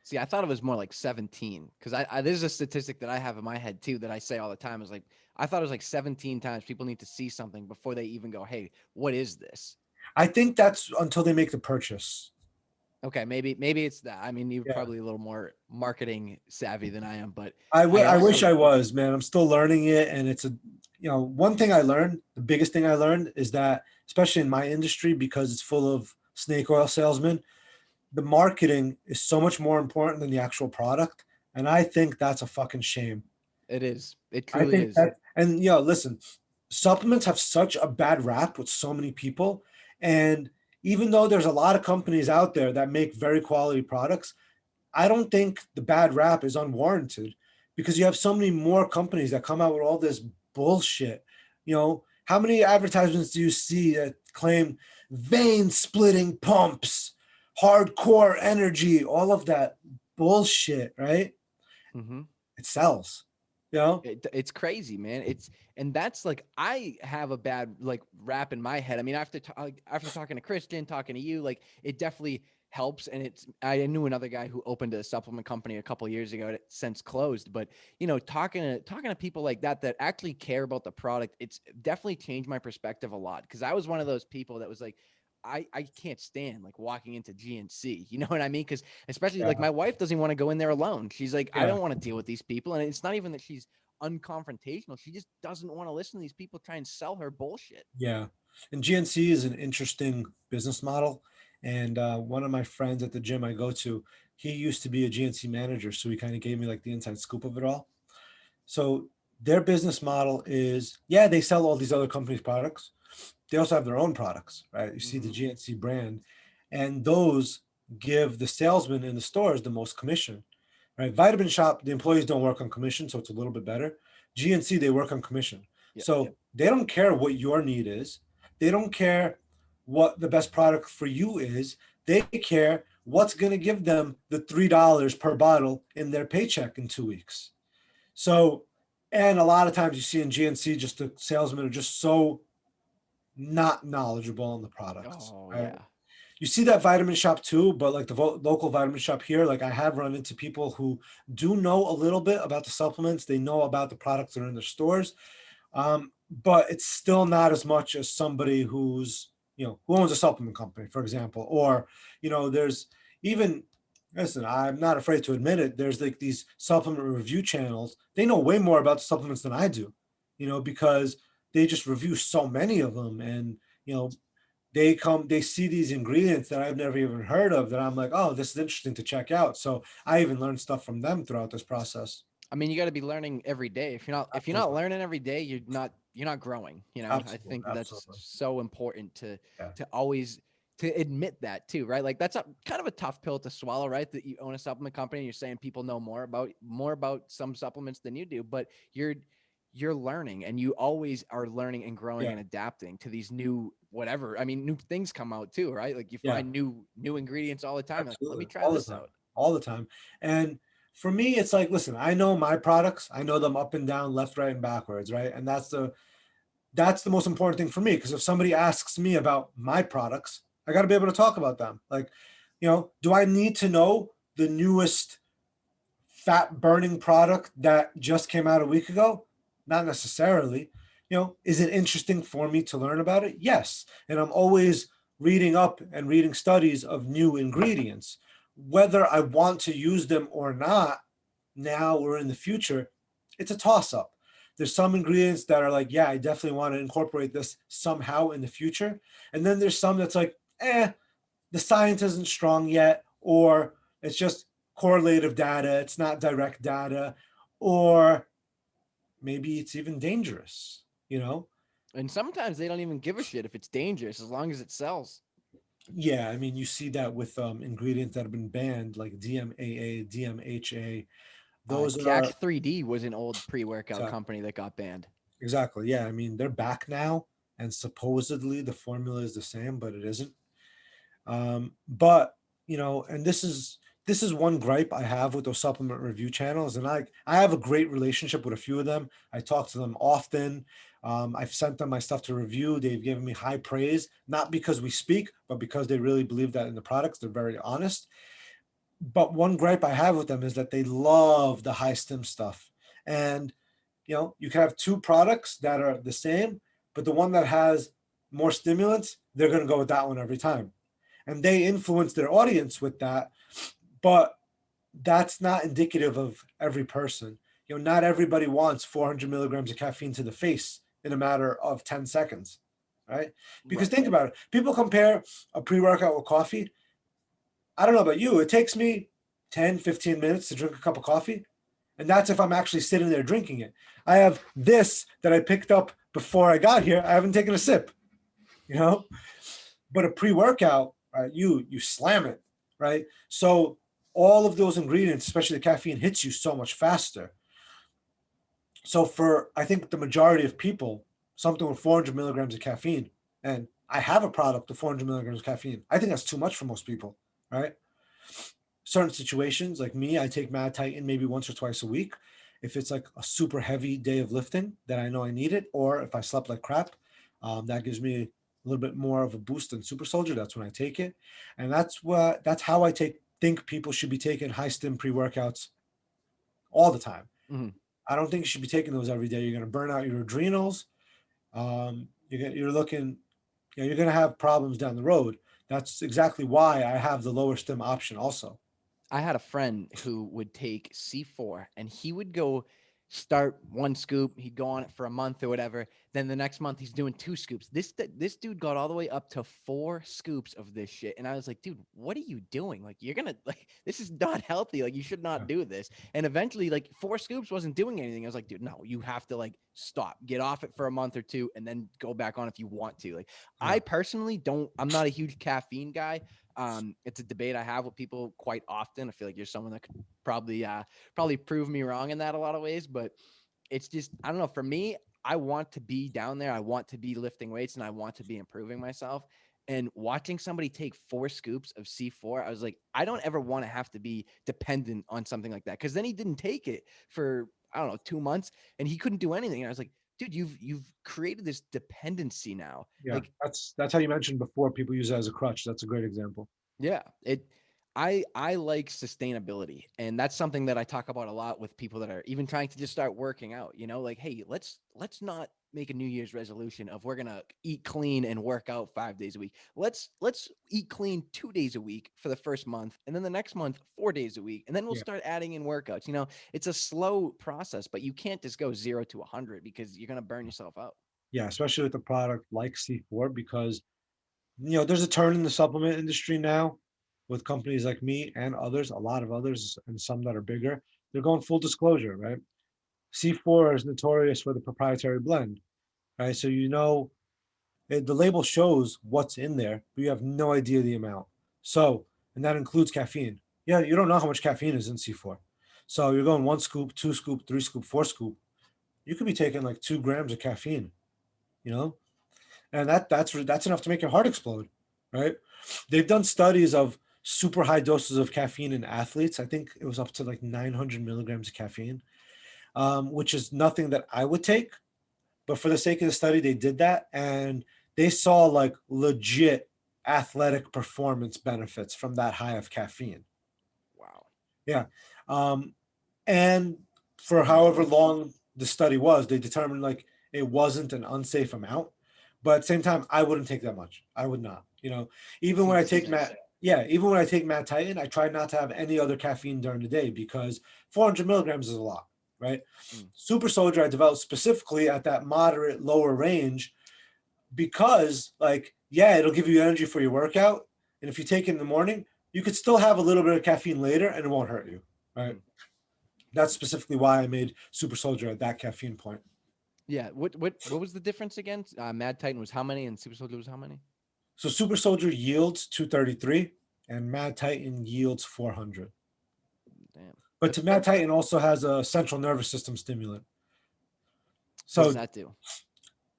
See, I thought it was more like 17 because there's a statistic that I have in my head too that I say all the time is like I thought it was like 17 times people need to see something before they even go, hey, what is this? I think that's until they make the purchase. Okay, maybe it's that. I mean, you're Yeah. probably a little more marketing savvy than I am, but I wish I was, man. I'm still learning it. And it's one thing I learned, the biggest thing I learned is that, especially in my industry, because it's full of snake oil salesmen, the marketing is so much more important than the actual product. And I think that's a fucking shame. it is. It I truly think is. that, and listen, supplements have such a bad rap with so many people. And even though there's a lot of companies out there that make very quality products, I don't think the bad rap is unwarranted because you have so many more companies that come out with all this bullshit. How many advertisements do you see that claim vein splitting pumps, hardcore energy, all of that bullshit, right? Mm-hmm. It sells, you know? It's crazy, man. And that's like I have a bad like rap in my head. I mean, after talking to Christian, talking to you, like it definitely helps. And I knew another guy who opened a supplement company a couple years ago that since closed. But talking to people like that actually care about the product, it's definitely changed my perspective a lot. Because I was one of those people that was like, I can't stand like walking into GNC. You know what I mean? Because especially Yeah. like my wife doesn't want to go in there alone. She's like, I Yeah. don't want to deal with these people. And it's not even that she's unconfrontational. She just doesn't want to listen to these people try and sell her bullshit. Yeah. And GNC is an interesting business model. And one of my friends at the gym I go to, he used to be a GNC manager. So he kind of gave me like the inside scoop of it all. So their business model is, yeah, they sell all these other companies' products. They also have their own products, right? You see the Mm-hmm. GNC brand, and those give the salesmen in the stores the most commission, right? Vitamin Shop, the employees don't work on commission, so it's a little bit better. GNC, they work on commission. Yep. So they don't care what your need is. They don't care what the best product for you is. They care what's going to give them the $3 per bottle in their paycheck in 2 weeks. So, and a lot of times you see in GNC, just the salesmen are just so not knowledgeable on the products, Oh right? yeah. You see that Vitamin Shop too, but like the local Vitamin Shop here, like I have run into people who do know a little bit about the supplements. They know about the products that are in their stores, but it's still not as much as somebody who owns a supplement company, for example, or there's even. Listen, I'm not afraid to admit it. There's like these supplement review channels. They know way more about the supplements than I do, because they just review so many of them, and they see these ingredients that I've never even heard of that I'm like, oh, this is interesting to check out. So I even learned stuff from them throughout this process. I mean, you got to be learning every day. If you're not Absolutely. learning every day, you're not growing. I Absolutely. think that's Absolutely. so important Yeah. to always to admit that too, right? Like that's a kind of a tough pill to swallow, right? That you own a supplement company and you're saying people know more about some supplements than you do, but you're learning and you always are learning and growing Yeah. and adapting to these new whatever. I mean, new things come out too, right? Like you Yeah. find new ingredients all the time. Like, let me Absolutely. try All the this time. out. All the time. And for me, it's like, listen, I know my products. I know them up and down, left, right, and backwards, right? And that's the most important thing for me. Because if somebody asks me about my products, I got to be able to talk about them. Like, do I need to know the newest fat burning product that just came out a week ago? Not necessarily. Is it interesting for me to learn about it? Yes. And I'm always reading up and reading studies of new ingredients. Whether I want to use them or not, now or in the future, it's a toss up. There's some ingredients that are like, yeah, I definitely want to incorporate this somehow in the future. And then there's some that's like, the science isn't strong yet, or it's just correlative data, it's not direct data, or maybe it's even dangerous, you know? And sometimes they don't even give a shit if it's dangerous as long as it sells. Yeah, I mean, you see that with ingredients that have been banned, like DMAA, DMHA. Those are Jack 3D was an old pre-workout exactly, company that got banned. exactly. Yeah, I mean, they're back now, and supposedly the formula is the same, but it isn't. But and this is one gripe I have with those supplement review channels, and I have a great relationship with a few of them. I talk to them often. I've sent them my stuff to review. They've given me high praise, not because we speak, but because they really believe that in the products. They're very honest. But one gripe I have with them is that they love the high stim stuff. And you can have two products that are the same, but the one that has more stimulants, they're going to go with that one every time. And they influence their audience with that, but that's not indicative of every person. Not everybody wants 400 milligrams of caffeine to the face in a matter of 10 seconds, right? Because Right. think about it. People compare a pre-workout with coffee. I don't know about you. It takes me 10, 15 minutes to drink a cup of coffee. And that's if I'm actually sitting there drinking it. I have this that I picked up before I got here. I haven't taken a sip, you know? But a pre-workout, right, you slam it, right? So all of those ingredients, especially the caffeine, hits you so much faster. So for I think the majority of people, something with 400 milligrams of caffeine, and I have a product with 400 milligrams of caffeine. I think that's too much for most people, right? Certain situations, like me, I take Mad Titan maybe once or twice a week. If it's like a super heavy day of lifting that I know I need it, or if I slept like crap, that gives me a little bit more of a boost than Super Soldier. That's when I take it, and that's how I think people should be taking high stim pre workouts all the time. Mhm. I don't think you should be taking those every day. You're going to burn out your adrenals. You're looking, you're going to have problems down the road. That's exactly why I have the lower stim option also. I had a friend who would take C4 and he would go start one scoop. He'd go on it for a month or whatever. Then the next month he's doing two scoops. This dude got all the way up to 4 scoops of this shit. And I was like, dude, what are you doing? Like, you're gonna like this is not healthy. Like, you should not do this. And eventually, like 4 scoops wasn't doing anything. I was like, dude, no, you have to like stop, get off it for a month or two, and then go back on if you want to. Like, Yeah. I personally don't. I'm not a huge caffeine guy. It's a debate I have with people quite often. I feel like you're someone that could probably prove me wrong in that a lot of ways, but it's just I don't know. For me, I want to be down there. I want to be lifting weights and I want to be improving myself. And watching somebody take 4 scoops of C4, I was like, I don't ever want to have to be dependent on something like that. Because then he didn't take it for I don't know 2 months and he couldn't do anything. And I was like, dude, you've created this dependency now. Yeah, Like, that's how you mentioned before. People use it as a crutch. That's a great example. yeah, I like sustainability, and that's something that I talk about a lot with people that are even trying to just start working out, like, hey, let's not make a New Year's resolution of we're going to eat clean and work out 5 days a week. Let's eat clean 2 days a week for the first month, and then the next month 4 days a week, and then we'll Yeah. start adding in workouts. It's a slow process, but you can't just go 0 to 100 because you're going to burn yourself out. Yeah, especially with a product like C4, because there's a turn in the supplement industry now with companies like me and others, a lot of others, and some that are bigger. They're going full disclosure, right? C4 is notorious for the proprietary blend, right? So the label shows what's in there, but you have no idea the amount. So, and that includes caffeine. Yeah, you don't know how much caffeine is in C4. So you're going 1 scoop, 2 scoop, 3 scoop, 4 scoop. You could be taking like 2 grams of caffeine, you know, and that's enough to make your heart explode, right? They've done studies of super high doses of caffeine in athletes. I think it was up to like 900 milligrams of caffeine, which is nothing that I would take. But for the sake of the study, they did that, and they saw like legit athletic performance benefits from that high of caffeine. Wow. Yeah. Um, and for however long the study was, they determined like it wasn't an unsafe amount. But at the same time, I wouldn't take that much. I would not. Even when I Seems too take much. even when I take Mad Titan, I try not to have any other caffeine during the day because 400 milligrams is a lot, right? Mm. Super Soldier I developed specifically at that moderate lower range because, like, yeah, it'll give you energy for your workout, and if you take it in the morning, you could still have a little bit of caffeine later, and it won't hurt you, right? Mm. That's specifically why I made Super Soldier at that caffeine point. Yeah. What was the difference again? Mad Titan was how many and Super Soldier was how many? So Super Soldier yields 233 and Mad Titan yields 400. Damn. But That's to Mad Titan also has a central nervous system stimulant. what does So that do?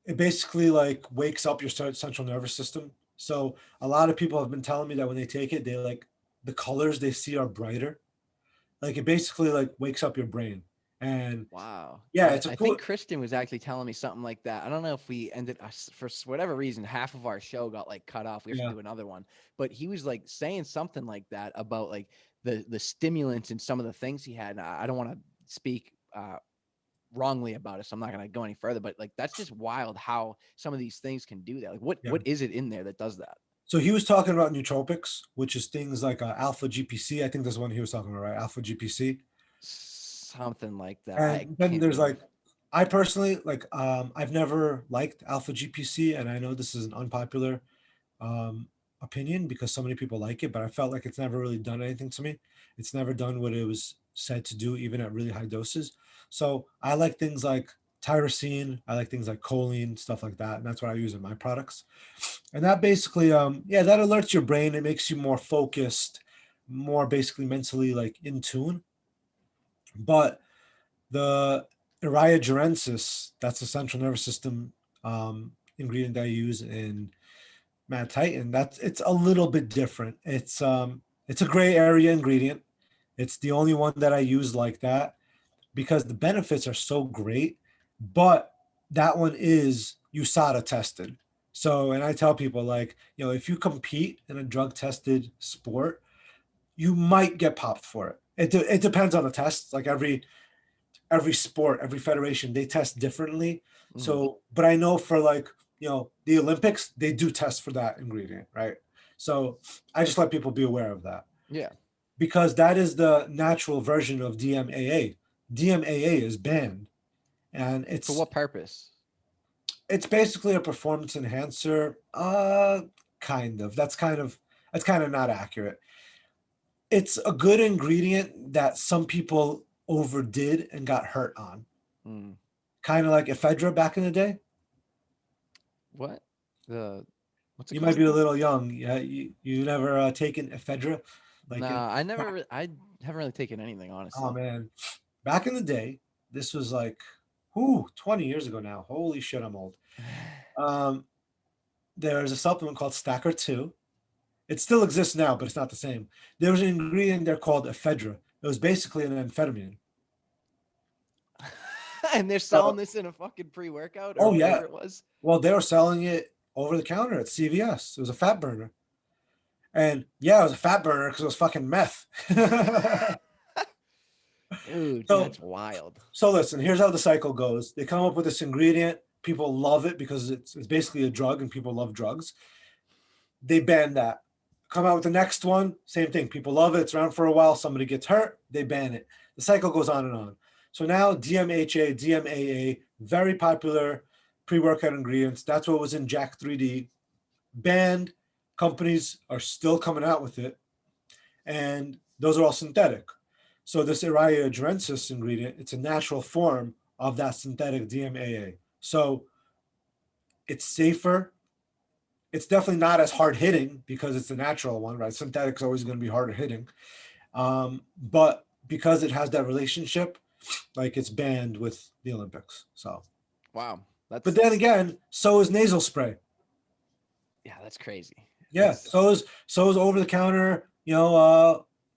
it basically like wakes up your central nervous system. So a lot of people have been telling me that when they take it, they like the colors they see are brighter. Like it basically like wakes up your brain. And Wow. yeah, I, it's a I cool. think Christian was actually telling me something like that. I don't know if we ended for whatever reason, half of our show got like cut off. We have to Yeah. do another one. But he was like saying something like that about like the stimulants and some of the things he had. And I don't want to speak wrongly about it, so I'm not going to go any further. But like that's just wild how some of these things can do that. Like Yeah. what is it in there that does that? So he was talking about nootropics, which is things like alpha GPC. I think that's one he was talking about, right? Alpha GPC. Something like that. I And then can't there's remember. like, I personally like, I've never liked alpha GPC, and I know this is an unpopular um, opinion because so many people like it, but I felt like it's never really done anything to me. It's never done what it was said to do, even at really high doses. So I like things like tyrosine. I like things like choline, stuff like that, and that's what I use in my products. And that basically, yeah, that alerts your brain. It makes you more focused, more basically mentally like in tune. But the Iraia gerensis, that's the central nervous system ingredient that I use in Mad Titan. It's a little bit different. It's a gray area ingredient. It's the only one that I use like that because the benefits are so great, but that one is USADA tested. So, and I tell people like, if you compete in a drug tested sport, you might get popped for it. It depends on the test. Like every sport, every federation, they test differently. Mhm. So, but I know for like, the Olympics, they do test for that ingredient, right? So I just let people be aware of that Yeah. because that is the natural version of DMAA. DMAA is banned, and For what purpose? it's basically a performance enhancer. Kind of. That's kind of not accurate. It's a good ingredient that some people overdid and got hurt on. Mm. Kind of like ephedra back in the day. What? The what's it You might called be a again? little young. Yeah, you never taken ephedra, like Nah, I haven't really taken anything, oh honestly. man, back in the day, this was like, 20 years ago now. Holy shit, I'm old. Um, there's a supplement called Stacker Two. It still exists now, but it's not the same. There was an ingredient there called ephedra. It was basically an amphetamine. And they're selling So, this in a fucking pre-workout or oh yeah, whatever it was. well they were selling it over the counter at CVS. It was a fat burner, and yeah, it was a fat burner because it was fucking meth. Dude, so that's wild. So listen, here's how the cycle goes. They come up with this ingredient. People love it because it's basically a drug and people love drugs. They ban that. Come out with the next one, same thing. People love it. It's around for a while. Somebody gets hurt, they ban it. The cycle goes on and on. So now DMHA, DMAA, very popular pre-workout ingredients. That's what was in Jack 3D. Banned. Companies are still coming out with it. And those are all synthetic. So this Iraia gerensis ingredient, it's a natural form of that synthetic DMAA. So it's safer. It's definitely not as hard hitting because it's a natural one, right? Synthetic's always going to be harder hitting. But because it has that relationship, like it's banned with the Olympics. So, Wow. but That's then again, so is nasal spray. yeah, that's crazy. Yeah, It's so is over the counter,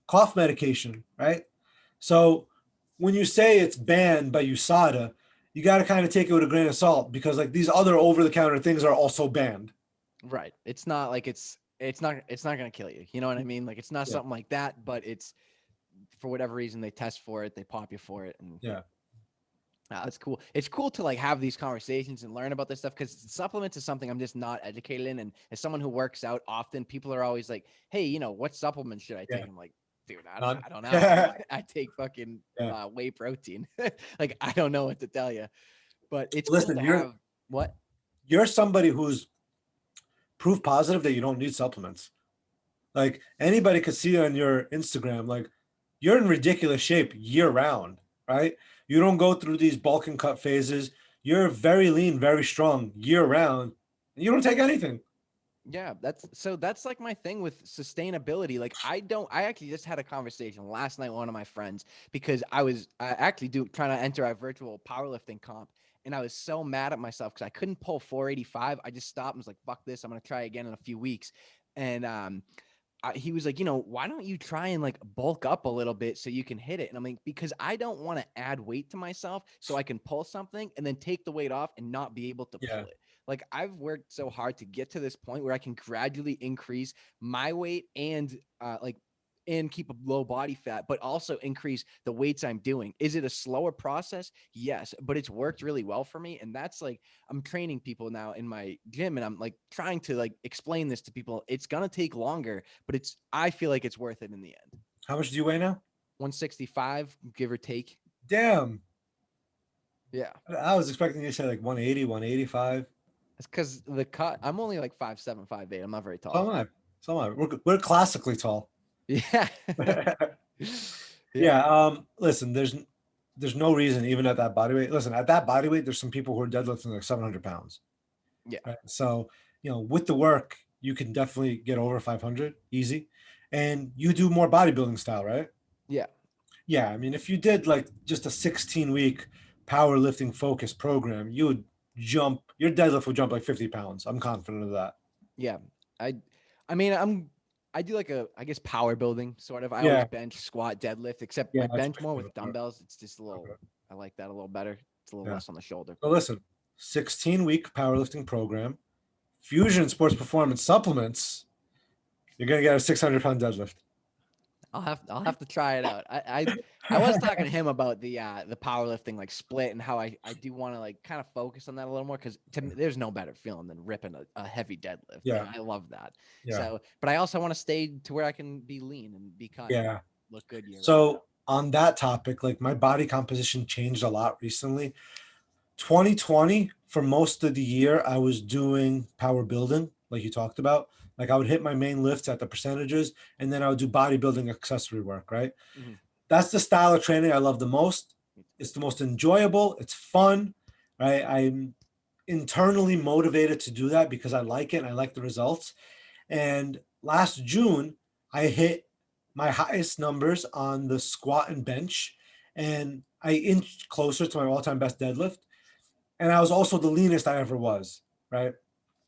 cough medication, right? So when you say it's banned by USADA, you got to kind of take it with a grain of salt because like these other over the counter things are also banned. right. It's not like it's not gonna kill you. You know what I mean? Like it's not Yeah, something like that, but it's for whatever reason they test for it, they pop you for it, and yeah, that's cool. It's cool to like have these conversations and learn about this stuff because supplements is something I'm just not educated in. And as someone who works out often, people are always like, "Hey, what supplements should I yeah. take?" I'm like, "Dude, None. I don't know. Yeah. I take fucking whey protein. Like I don't know what to tell you." But it's cool Listen, to you're have what? you're somebody who's proof positive that you don't need supplements. Like anybody could see on your Instagram, like you're in ridiculous shape year round, right? You don't go through these bulk and cut phases. You're very lean, very strong year round. And you don't take anything. Yeah, that's like my thing with sustainability. Like I actually just had a conversation last night with one of my friends because I actually do trying to enter a virtual powerlifting comp and I was so mad at myself because I couldn't pull 485. I just stopped and was like, fuck this, I'm gonna try again in a few weeks. And he was like, why don't you try and like bulk up a little bit so you can hit it? And I'm like, because I don't want to add weight to myself so I can pull something and then take the weight off and not be able to Yeah. pull it. Like I've worked so hard to get to this point where I can gradually increase my weight and like and keep a low body fat, but also increase the weights I'm doing. Is it a slower process? Yes, but it's worked really well for me. And that's like, I'm training people now in my gym, and I'm like trying to like explain this to people. It's going to take longer, but I feel like it's worth it in the end. How much do you weigh now? 165, give or take. Damn. Yeah. I was expecting you to say like 180, 185. It's because the cut, I'm only like 5'7", 5'8". I'm not very So tall. am I. So am I. We're classically tall. Yeah. Yeah. Yeah. Listen, there's no reason even at that body weight. Listen, at that body weight, there's some people who are deadlifting like 700 pounds. Yeah. Right? So, with the work, you can definitely get over 500 easy. And you do more bodybuilding style, right? Yeah. Yeah. I mean, if you did like just a 16-week powerlifting focus program, you would your deadlift would jump like 50 pounds. I'm confident of that. Yeah. I I mean, I do like I guess power building sort of. I always Yeah. bench, squat, deadlift, except Yeah. I That's bench way more better. with dumbbells. It's just a Okay. little, I like that a little better. It's a little Yeah. less on the shoulder. So listen, 16-week powerlifting program, Fusion Sports Performance supplements. You're gonna get a 600-pound deadlift. I'll have to try it out. I was talking to him about the powerlifting like split, and how I do want to like kind of focus on that a little more, because to me, there's no better feeling than ripping a heavy deadlift. Yeah. I love that. Yeah. So, but I also want to stay to where I can be lean and be cut. Yeah. And look good year round. So on that topic, like my body composition changed a lot recently. 2020, for most of the year, I was doing power building, like you talked about. Like I would hit my main lifts at the percentages, and then I would do bodybuilding accessory work, right? Mhm. That's the style of training I love the most. It's the most enjoyable. It's fun, right? I'm internally motivated to do that because I like it and I like the results. And last June, I hit my highest numbers on the squat and bench, and I inched closer to my all-time best deadlift. And I was also the leanest I ever was, right?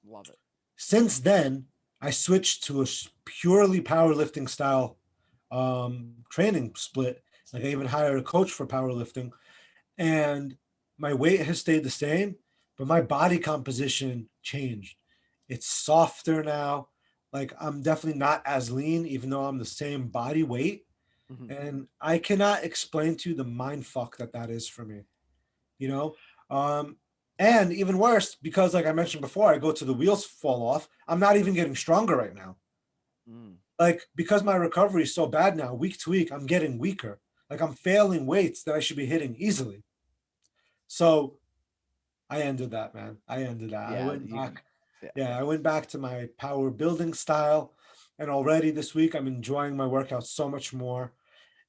Love it. Since then, I switched to a purely powerlifting style training split. Like I even hired a coach for powerlifting, and my weight has stayed the same, but my body composition changed. It's softer now. Like I'm definitely not as lean, even though I'm the same body weight. Mhm. And I cannot explain to you the mind fuck that is for me. You know, um, and even worse, because like I mentioned before, I go to the wheels fall off. I'm not even getting stronger right now. Mm. Like because my recovery is so bad now, week to week, I'm getting weaker. Like I'm failing weights that I should be hitting easily. So I ended that, man. I ended that. I Yeah. went back. Yeah. Yeah, I went back to my power building style. And already this week, I'm enjoying my workout so much more.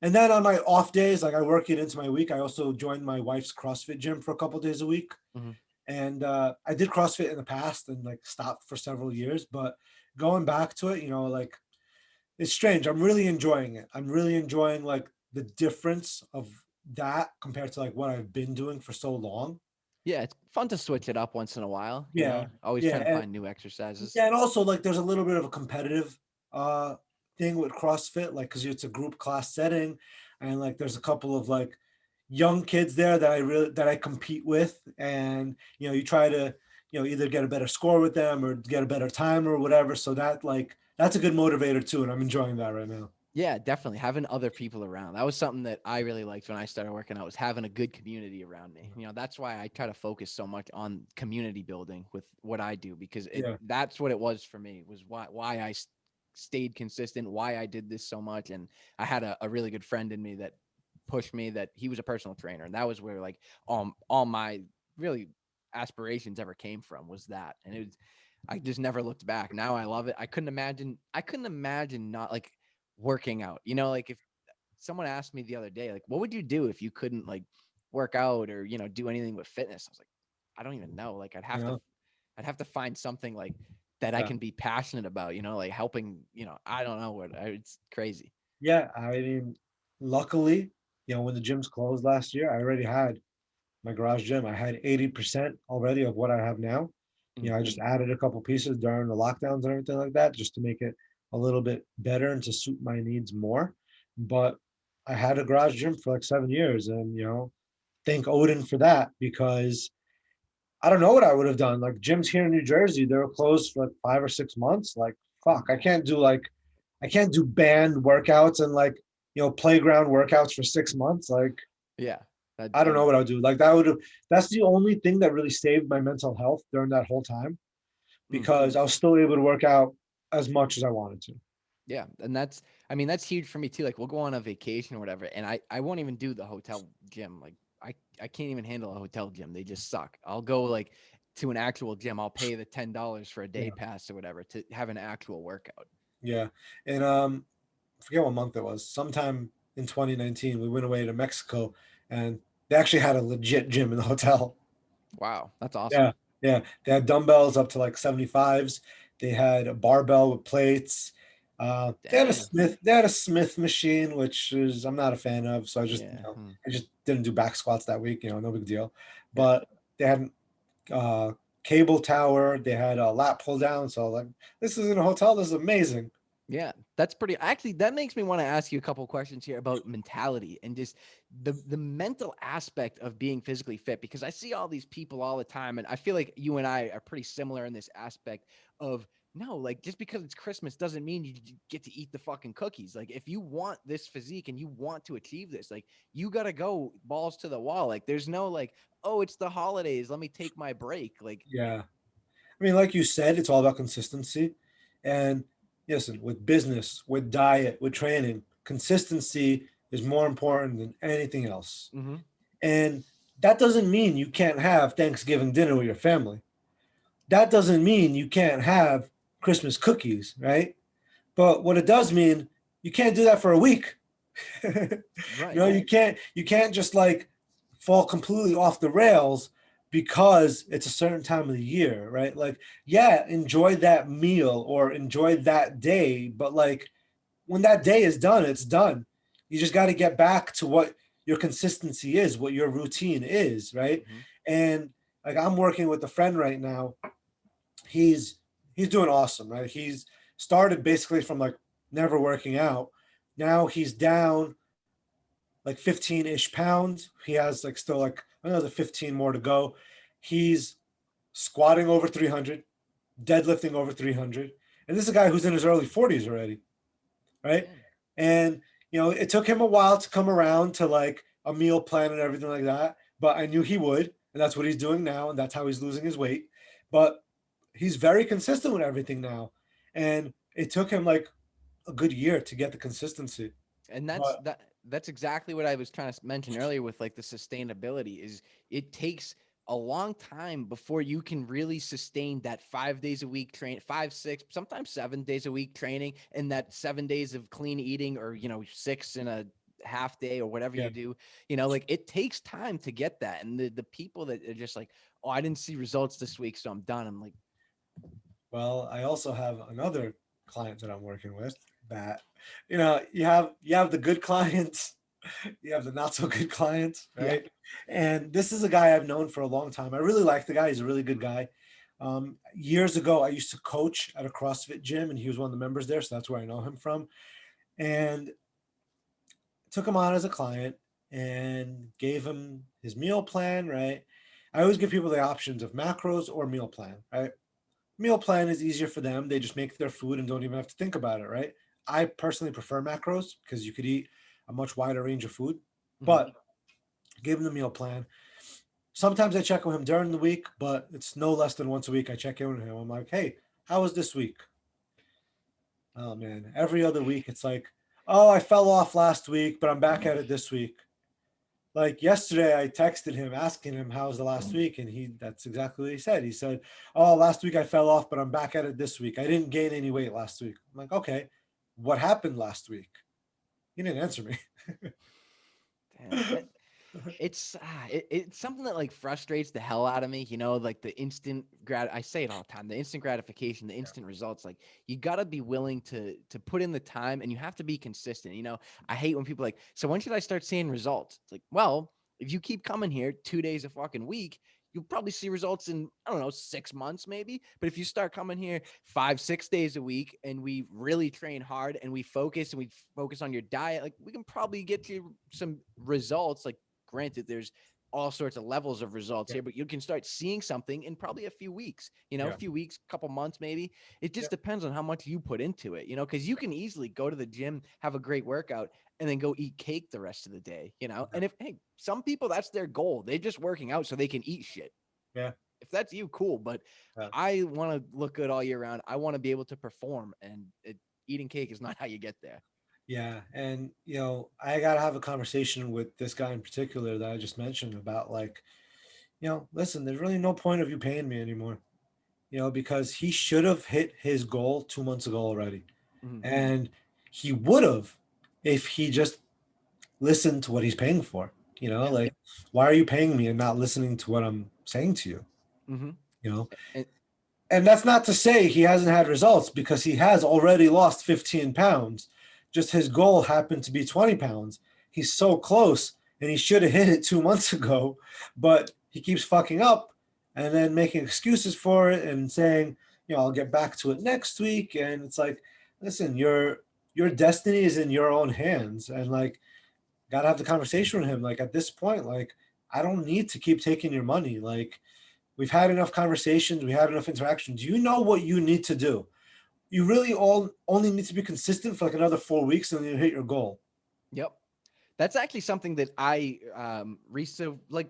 And then on my off days, like I work it into my week, I also joined my wife's CrossFit gym for a couple days a week. Mhm. And I did CrossFit in the past and like stopped for several years. But going back to it, like it's strange. I'm really enjoying it. I'm really enjoying like the difference of that compared to like what I've been doing for so long. Yeah, it's fun to switch it up once in a while. Yeah. Always Yeah. trying to find new exercises. Yeah, and also like there's a little bit of a competitive thing with CrossFit, like because it's a group class setting, and like there's a couple of like young kids there that I compete with, and you try to either get a better score with them or get a better time or whatever. So that's a good motivator too, and I'm enjoying that right now. Yeah, definitely having other people around. That was something that I really liked when I started working out, was having a good community around me. That's why I try to focus so much on community building with what I do, because Yeah. that's what it was for me, was why I stayed consistent, why I did this so much. And I had a really good friend in me that pushed me, that he was a personal trainer. And that was where like all my really aspirations ever came from, was that. And I just never looked back. Now I love it. I couldn't imagine not like working out. Like if someone asked me the other day, like, what would you do if you couldn't like work out or, do anything with fitness? I was like, I don't even know. Like I'd have to find something like that I Yeah. can be passionate about, like helping, I don't know it's crazy. Yeah, I mean, luckily, when the gyms closed last year, I already had my garage gym. I had 80% already of what I have now. Mhm. I just added a couple pieces during the lockdowns and everything like that, just to make it a little bit better and to suit my needs more. But I had a garage gym for like 7 years, and thank Odin for that, because I don't know what I would have done. Like gyms here in New Jersey, they were closed for like 5 or 6 months. Like fuck, I can't do like I can't do band workouts and like, playground workouts for 6 months. Like, Yeah. I don't know what I would do. Like that's the only thing that really saved my mental health during that whole time Mm. because I was still able to work out as much as I wanted to. Yeah. And I mean, that's huge for me too. Like we'll go on a vacation or whatever, and I won't even do the hotel gym. Like I can't even handle a hotel gym. They just suck. I'll go like to an actual gym. I'll pay the $10 for a day Yeah. pass or whatever to have an actual workout. Yeah. And I forget what month it was. Sometime in 2019, we went away to Mexico and they actually had a legit gym in the hotel. Wow. That's awesome. Yeah. Yeah. They had dumbbells up to like 75s. They had a barbell with plates. Dang. They had a Smith machine, which is I'm not a fan of. So Yeah. Hmm. I just didn't do back squats that week, no big deal. Yeah. But they had uh cable tower, they had a lat pull down. So like this is in a hotel, this is amazing. Yeah, that's pretty. Actually, that makes me want to ask you a couple questions here about mentality and just the mental aspect of being physically fit, because I see all these people all the time, and I feel like you and I are pretty similar in this aspect of no, like just because it's Christmas doesn't mean you get to eat the fucking cookies. Like if you want this physique and you want to achieve this, like you got to go balls to the wall. Like there's no like, oh, it's the holidays, let me take my break. Like, Yeah. I mean, like you said, it's all about consistency. And listen, with business, with diet, with training, consistency is more important than anything else. mm-hmm, And that doesn't mean you can't have Thanksgiving dinner with your family. That doesn't mean you can't have Christmas cookies, right? But what it does mean, you can't do that for a week. right. You can't just like fall completely off the rails because it's a certain time of the year, right? Like, yeah, enjoy that meal or enjoy that day, but like when that day is done, it's done. You just got to get back to what your consistency is, what your routine is, right? Mm-hmm. And like I'm working with a friend right now. He's he's doing awesome, right? He's started basically from like never working out. Now he's down like 15-ish pounds. He has like still like another 15 more to go. He's squatting over 300, deadlifting over 300. And this is a guy who's in his early 40s already, right? Yeah. And it took him a while to come around to like a meal plan and everything like that, but I knew he would, and that's what he's doing now, and that's how he's losing his weight. But he's very consistent with everything now. And it took him like a good year to get the consistency. And But that's exactly what I was trying to mention earlier with like the sustainability is it takes a long time before you can really sustain that 5 days a week train, 5 6 sometimes 7 days a week training, and that 7 days of clean eating, or 6 in a half day or whatever yeah, you do. Like it takes time to get that. And the people that are just like, oh, I didn't see results this week, so I'm done. I'm like, well, I also have another client that I'm working with that you have the good clients, you have the not so good clients, yeah. right? And this is a guy I've known for a long time. I really like the guy. He's a really good guy. Years ago, I used to coach at a CrossFit gym, and he was one of the members there, so that's where I know him from. And took him on as a client and gave him his meal plan, right? I always give people the options of macros or meal plan, right? Meal plan is easier for them. They just make their food and don't even have to think about it, right? I personally prefer macros because you could eat a much wider range of food, Hmm. but give him the meal plan. Sometimes I check with him during the week, but it's no less than once a week. I check in with him. I'm like, hey, how was this week? Oh man, every other week it's like, oh, I fell off last week, but I'm back at it this week. Like yesterday, I texted him asking him how's the last week, and that's exactly what he said. He said, "Oh, last week I fell off, but I'm back at it this week. I didn't gain any weight last week." I'm like, "Okay, what happened last week?" He didn't answer me. Damn. It's something that like frustrates the hell out of me, like the instant I say it all the time, the instant gratification, the instant results. Like you got to be willing to put in the time, and you have to be consistent. I hate when people are like, so when should I start seeing results? It's like, well, if you keep coming here 2 days a fucking week, you'll probably see results in, I don't know, 6 months maybe. But if you start coming here 5 6 days a week, and we really train hard, and we focus on your diet, like we can probably get you some results. Like granted, there's all sorts of levels of results Yeah. here, but you can start seeing something in probably a few weeks, a Yeah. few weeks, couple months, maybe. It Yeah. just depends on how much you put into it, because you can easily go to the gym, have a great workout, and then go eat cake the rest of the day, Yeah. and if, hey, some people, that's their goal. They're just working out so they can eat shit. Yeah. If that's you, cool. But Yeah. I want to look good all year round. I want to be able to perform, and eating cake is not how you get there. Yeah, and I gotta have a conversation with this guy in particular that I just mentioned about, like, listen, there's really no point of you paying me anymore, because he should have hit his goal 2 months ago already, Mhm. and he would have if he just listened to what he's paying for. Yeah. Like, why are you paying me and not listening to what I'm saying to you? Mm-hmm. You know, And, and that's not to say he hasn't had results, because he has already lost 15 pounds. Just his goal happened to be 20 pounds. He's so close, and he should have hit it 2 months ago, but he keeps fucking up and then making excuses for it and saying, I'll get back to it next week. And it's like, listen, your destiny is in your own hands. And, like, gotta have the conversation with him. Like, at this point, like, I don't need to keep taking your money. Like, we've had enough conversations. We had enough interaction. Do you know what you need to do? You really all only need to be consistent for like another 4 weeks, and then you hit your goal. yep. That's actually something that I recently, like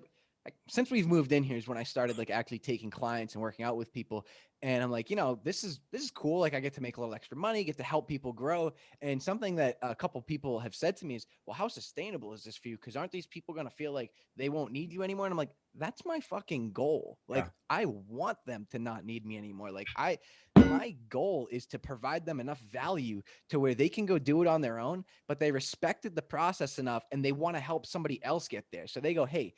since we've moved in here is when I started like actually taking clients and working out with people. And I'm like, this is cool. Like I get to make a little extra money, get to help people grow. And something that a couple people have said to me is, well, how sustainable is this for you? Because aren't these people going to feel like they won't need you anymore? And I'm like, that's my fucking goal. Yeah. Like I want them to not need me anymore. Like my goal is to provide them enough value to where they can go do it on their own, but they respected the process enough and they want to help somebody else get there. So they go, hey,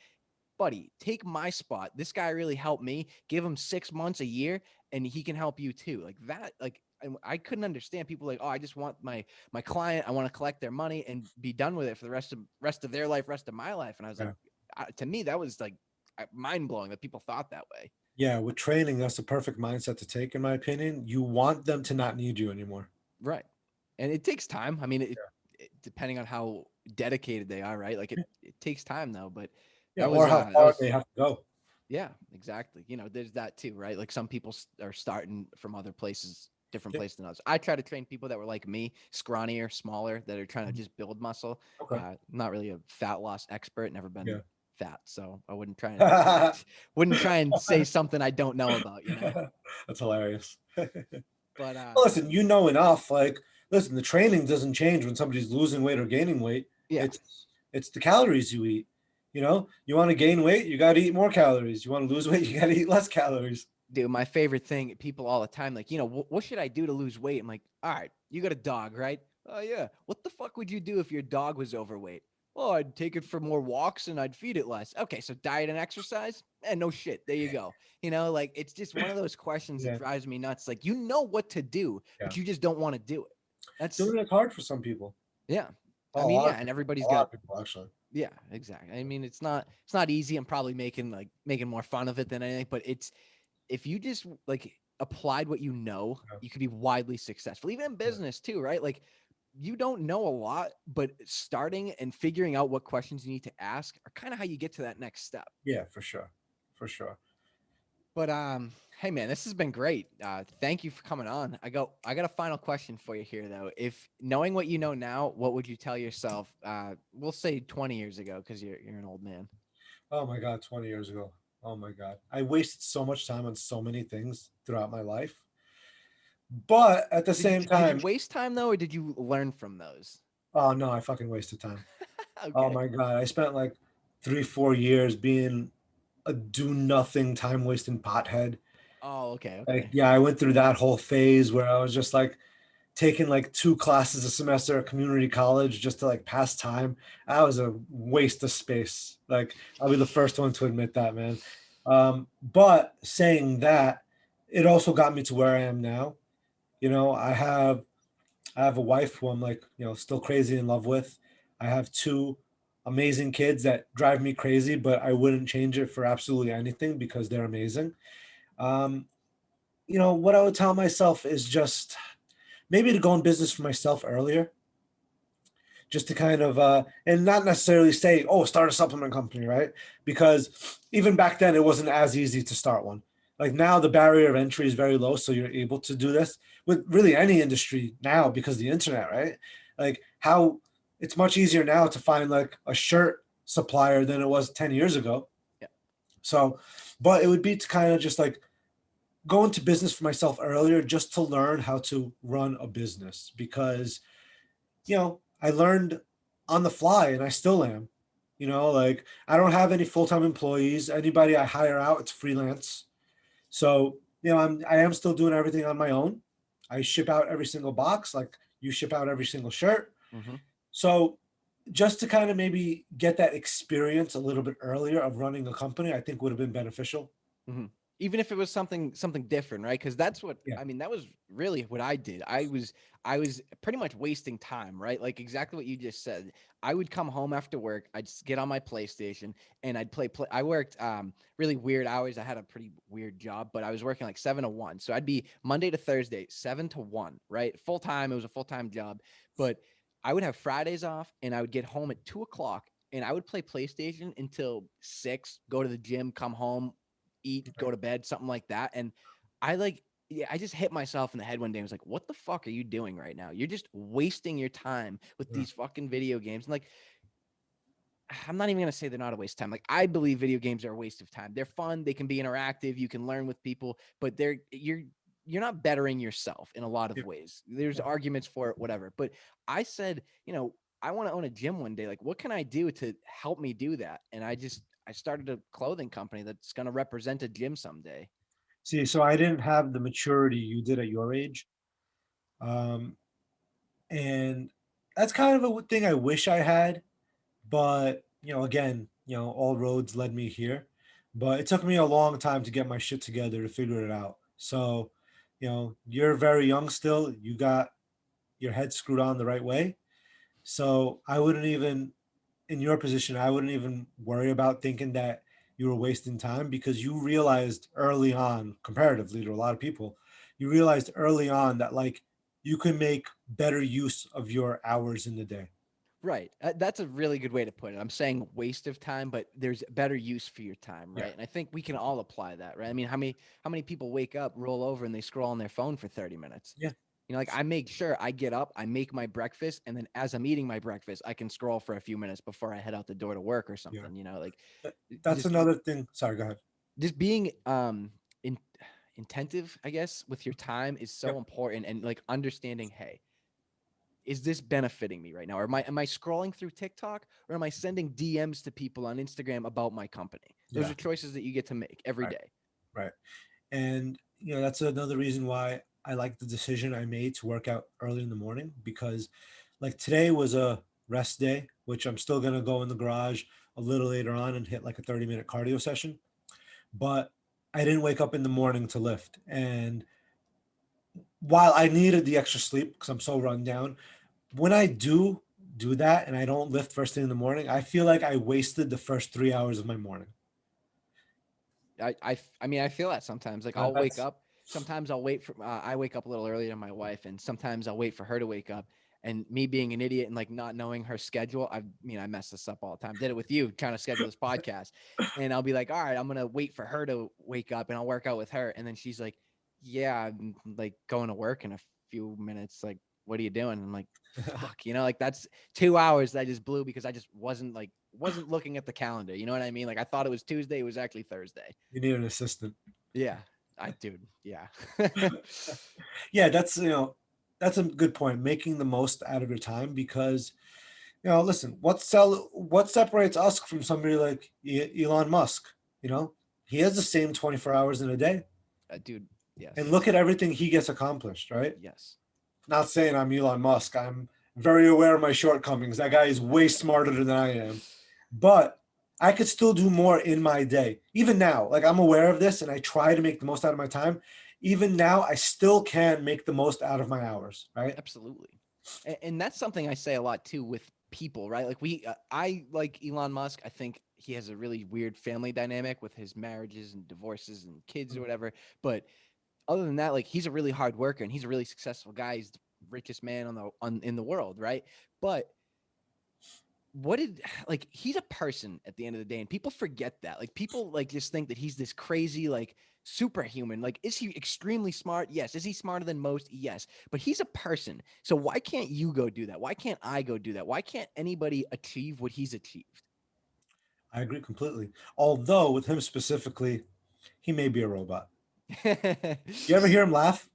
buddy, take my spot. This guy really helped me. Give him 6 months, a year, and he can help you too. Like that, like I couldn't understand people like, oh, I just want my client. I want to collect their money and be done with it for the rest of their life, rest of my life. And I was like, Yeah. to me, that was like mind blowing that people thought that way. Yeah, with training, that's the perfect mindset to take, in my opinion. You want them to not need you anymore. Right. And it takes time. I mean, depending on how dedicated they are, right? Like it takes time though, but Yeah, or how that far they was, have to go. yeah, exactly. There's that too, right? Like some people are starting from other places, different Yeah. places than others. I try to train people that were like me, scrawnier, smaller, that are trying to Mhm. just build muscle. Okay. Not really a fat loss expert, never been Yeah. fat, so I wouldn't try and say something I don't know about. That's hilarious. But Listen, you know enough. Like, listen, the training doesn't change when somebody's losing weight or gaining weight. yeah. It's the calories you eat. You want to gain weight, you got to eat more calories. You want to lose weight, you got to eat less calories. Dude, my favorite thing, people all the time, like, what should I do to lose weight? I'm like, all right, you got a dog, right? Oh, yeah. What the fuck would you do if your dog was overweight? Well, I'd take it for more walks and I'd feed it less. Okay, so diet and exercise? No shit. There you go. Like, it's just one of those questions that Yeah, drives me nuts. Like, you know what to do, yeah. but you just don't want to do it. That's, Doing it's hard for some people. yeah. Oh, I a mean, lot yeah, of and people. everybody's A lot got, of people, actually. yeah, exactly. I mean, it's not easy. I'm probably making more fun of it than anything, but if you just like applied what Yeah. you could be widely successful, even in business too, right? Like you don't know a lot, but starting and figuring out what questions you need to ask are kind of how you get to that next step. Yeah, for sure. For sure. But hey man, this has been great. Thank you for coming on. I got a final question for you here though. If knowing what you know now, what would you tell yourself? We'll say 20 years ago, because you're an old man. Oh my God, 20 years ago. Oh my God. I wasted so much time on so many things throughout my life. But at the same Did you time, waste time though, or did you learn from those? oh no, I fucking wasted time. Oh Okay. my God. I spent like 3, 4 years being a do nothing, time wasting pothead. Oh, okay, Like, okay. yeah, I went through that whole phase where I was just like taking like 2 classes a semester at community college just to like pass time. That was a waste of space. Like, I'll be the first one to admit that, man. But saying that, it also got me to where I am now. I have a wife who I'm like, still crazy in love with. I have 2 amazing kids that drive me crazy, but I wouldn't change it for absolutely anything because they're amazing. Um, what I would tell myself is just maybe to go in business for myself earlier. just to kind of and not necessarily say, oh, start a supplement company, right? Because even back then it wasn't as easy to start one. Like now the barrier of entry is very low, so you're able to do this with really any industry now because of the internet, right? Like how it's much easier now to find like a shirt supplier than it was 10 years ago. Yeah. So, but it would be to kind of just like go into business for myself earlier just to learn how to run a business because, I learned on the fly and I still am. Like I don't have any full time employees. Anybody I hire out, it's freelance. So, I am still doing everything on my own. I ship out every single box, like you ship out every single shirt. Mm-hmm. So, just to kind of maybe get that experience a little bit earlier of running a company, I think would have been beneficial. Mm-hmm. Even if it was something different, right? Because that's what Yeah. I mean. That was really what I did. I was pretty much wasting time, right? Like exactly what you just said. I would come home after work. I'd just get on my PlayStation and I'd play. I worked really weird hours. I had a pretty weird job, but I was working like 7 to 1. So I'd be Monday to Thursday, 7 to 1, right? Full time. It was a full time job, but I would have Fridays off, and I would get home at 2 o'clock, and I would play PlayStation until 6. Go to the gym, come home, eat, go to bed, something like that. And I like, yeah, I just hit myself in the head one day. I was like, what the fuck are you doing right now? You're just wasting your time with Yeah. these fucking video games. And like, I'm not even going to say they're not a waste of time. Like, I believe video games are a waste of time. They're fun. They can be interactive. You can learn with people, but you're not bettering yourself in a lot of Yeah. ways. There's Yeah. arguments for it, whatever. But I said, I want to own a gym one day. Like, what can I do to help me do that? And I started a clothing company that's going to represent a gym someday. See, so I didn't have the maturity you did at your age. Um, and that's kind of a thing I wish I had. But, again, all roads led me here. But it took me a long time to get my shit together to figure it out. So, you're very young still. You got your head screwed on the right way. So I wouldn't even, in your position, I wouldn't even worry about thinking that you were wasting time because you realized early on, comparatively to a lot of people, you realized early on that like you can make better use of your hours in the day. Right. That's a really good way to put it. I'm saying waste of time, but there's better use for your time, Yeah. right? And I think we can all apply that, right? I mean, how many people wake up, roll over, and they scroll on their phone for 30 minutes? Yeah. Like I make sure I get up, I make my breakfast, and then as I'm eating my breakfast, I can scroll for a few minutes before I head out the door to work or Yeah. something, like That's just another thing. Sorry, go ahead. just being in, intentive, I guess, with your time is so Yep. important, and like understanding, hey, is this benefiting me right now? Or am I scrolling through TikTok, or am I sending DMs to people on Instagram about my company? Those Yeah. are choices that you get to make every Right. day. Right. And that's another reason why I like the decision I made to work out early in the morning because like today was a rest day, which I'm still gonna go in the garage a little later on and hit like a 30-minute cardio session. But I didn't wake up in the morning to lift. And while I needed the extra sleep because I'm so run down, when I do that and I don't lift first thing in the morning, I feel like I wasted the first 3 hours of my morning. I mean, I feel that sometimes. Like I'll wake That's up. Sometimes I'll wait for. I wake up a little earlier than my wife, and sometimes I'll wait for her to wake up. And me being an idiot and like not knowing her schedule, I mess this up all the time. Did it with you trying to schedule this podcast, and I'll be like, all right, I'm gonna wait for her to wake up, and I'll work out with her. And then she's like, yeah, I'm like going to work in a few minutes. Like, what are you doing? I'm like, fuck, like that's 2 hours that I just blew because I just wasn't looking at the calendar. You know what I mean? Like I thought it was Tuesday, it was actually Thursday. you need an assistant. Yeah, dude, yeah. Yeah, that's a good point. Making the most out of your time because listen, what separates us from somebody like Elon Musk? You know, he has the same 24 hours in a day, Dude, and yes, look at everything he gets accomplished. Right? yes. Not saying I'm Elon Musk. I'm very aware of my shortcomings. That guy is way smarter than I am, but I could still do more in my day. Even now, like I'm aware of this, and I try to make the most out of my time. Even now, I still can make the most out of my hours. Right? Absolutely. And that's something I say a lot too with people, right? Like I like Elon Musk. I think he has a really weird family dynamic with his marriages and divorces and kids or whatever. But other than that, like he's a really hard worker and he's a really successful guy. He's the richest man in the world, right? But what did like he's a person at the end of the day, and people forget that. Like people like just think that he's this crazy like superhuman. Like, is he extremely smart? Yes. Is he smarter than most? Yes. But he's a person. So why can't you go do that? Why can't I go do that? Why can't anybody achieve what he's achieved? I agree completely. Although with him specifically, he may be a robot. You ever hear him laugh?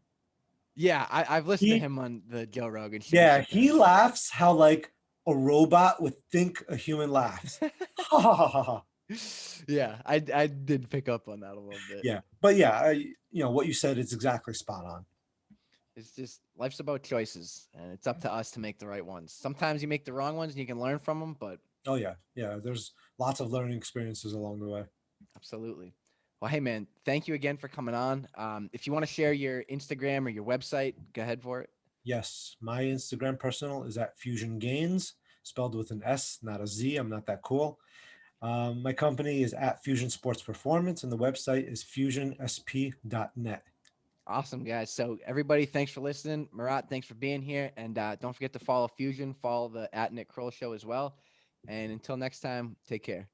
Yeah, I've listened to He him on the Joe Rogan show a Yeah, few he times. laughs how like a robot would think a human laughs. Ha ha ha ha ha. Yeah, I did pick up on that a little bit. Yeah, but yeah, what you said is exactly spot on. It's just life's about choices, and it's up to us to make the right ones. Sometimes you make the wrong ones, and you can learn from them, but Oh yeah, yeah. There's lots of learning experiences along the way. absolutely. Well, hey man, thank you again for coming on. If you want to share your Instagram or your website, go ahead for it. Yes, my Instagram personal is at Fusion Gains, spelled with an S, not a Z. I'm not that cool. My company is at Fusion Sports Performance, and the website is fusionsp.net. Awesome, guys. So everybody, thanks for listening. Marat, thanks for being here, and don't forget to follow Fusion, follow the at Nick Kroll Show as well. And until next time, take care.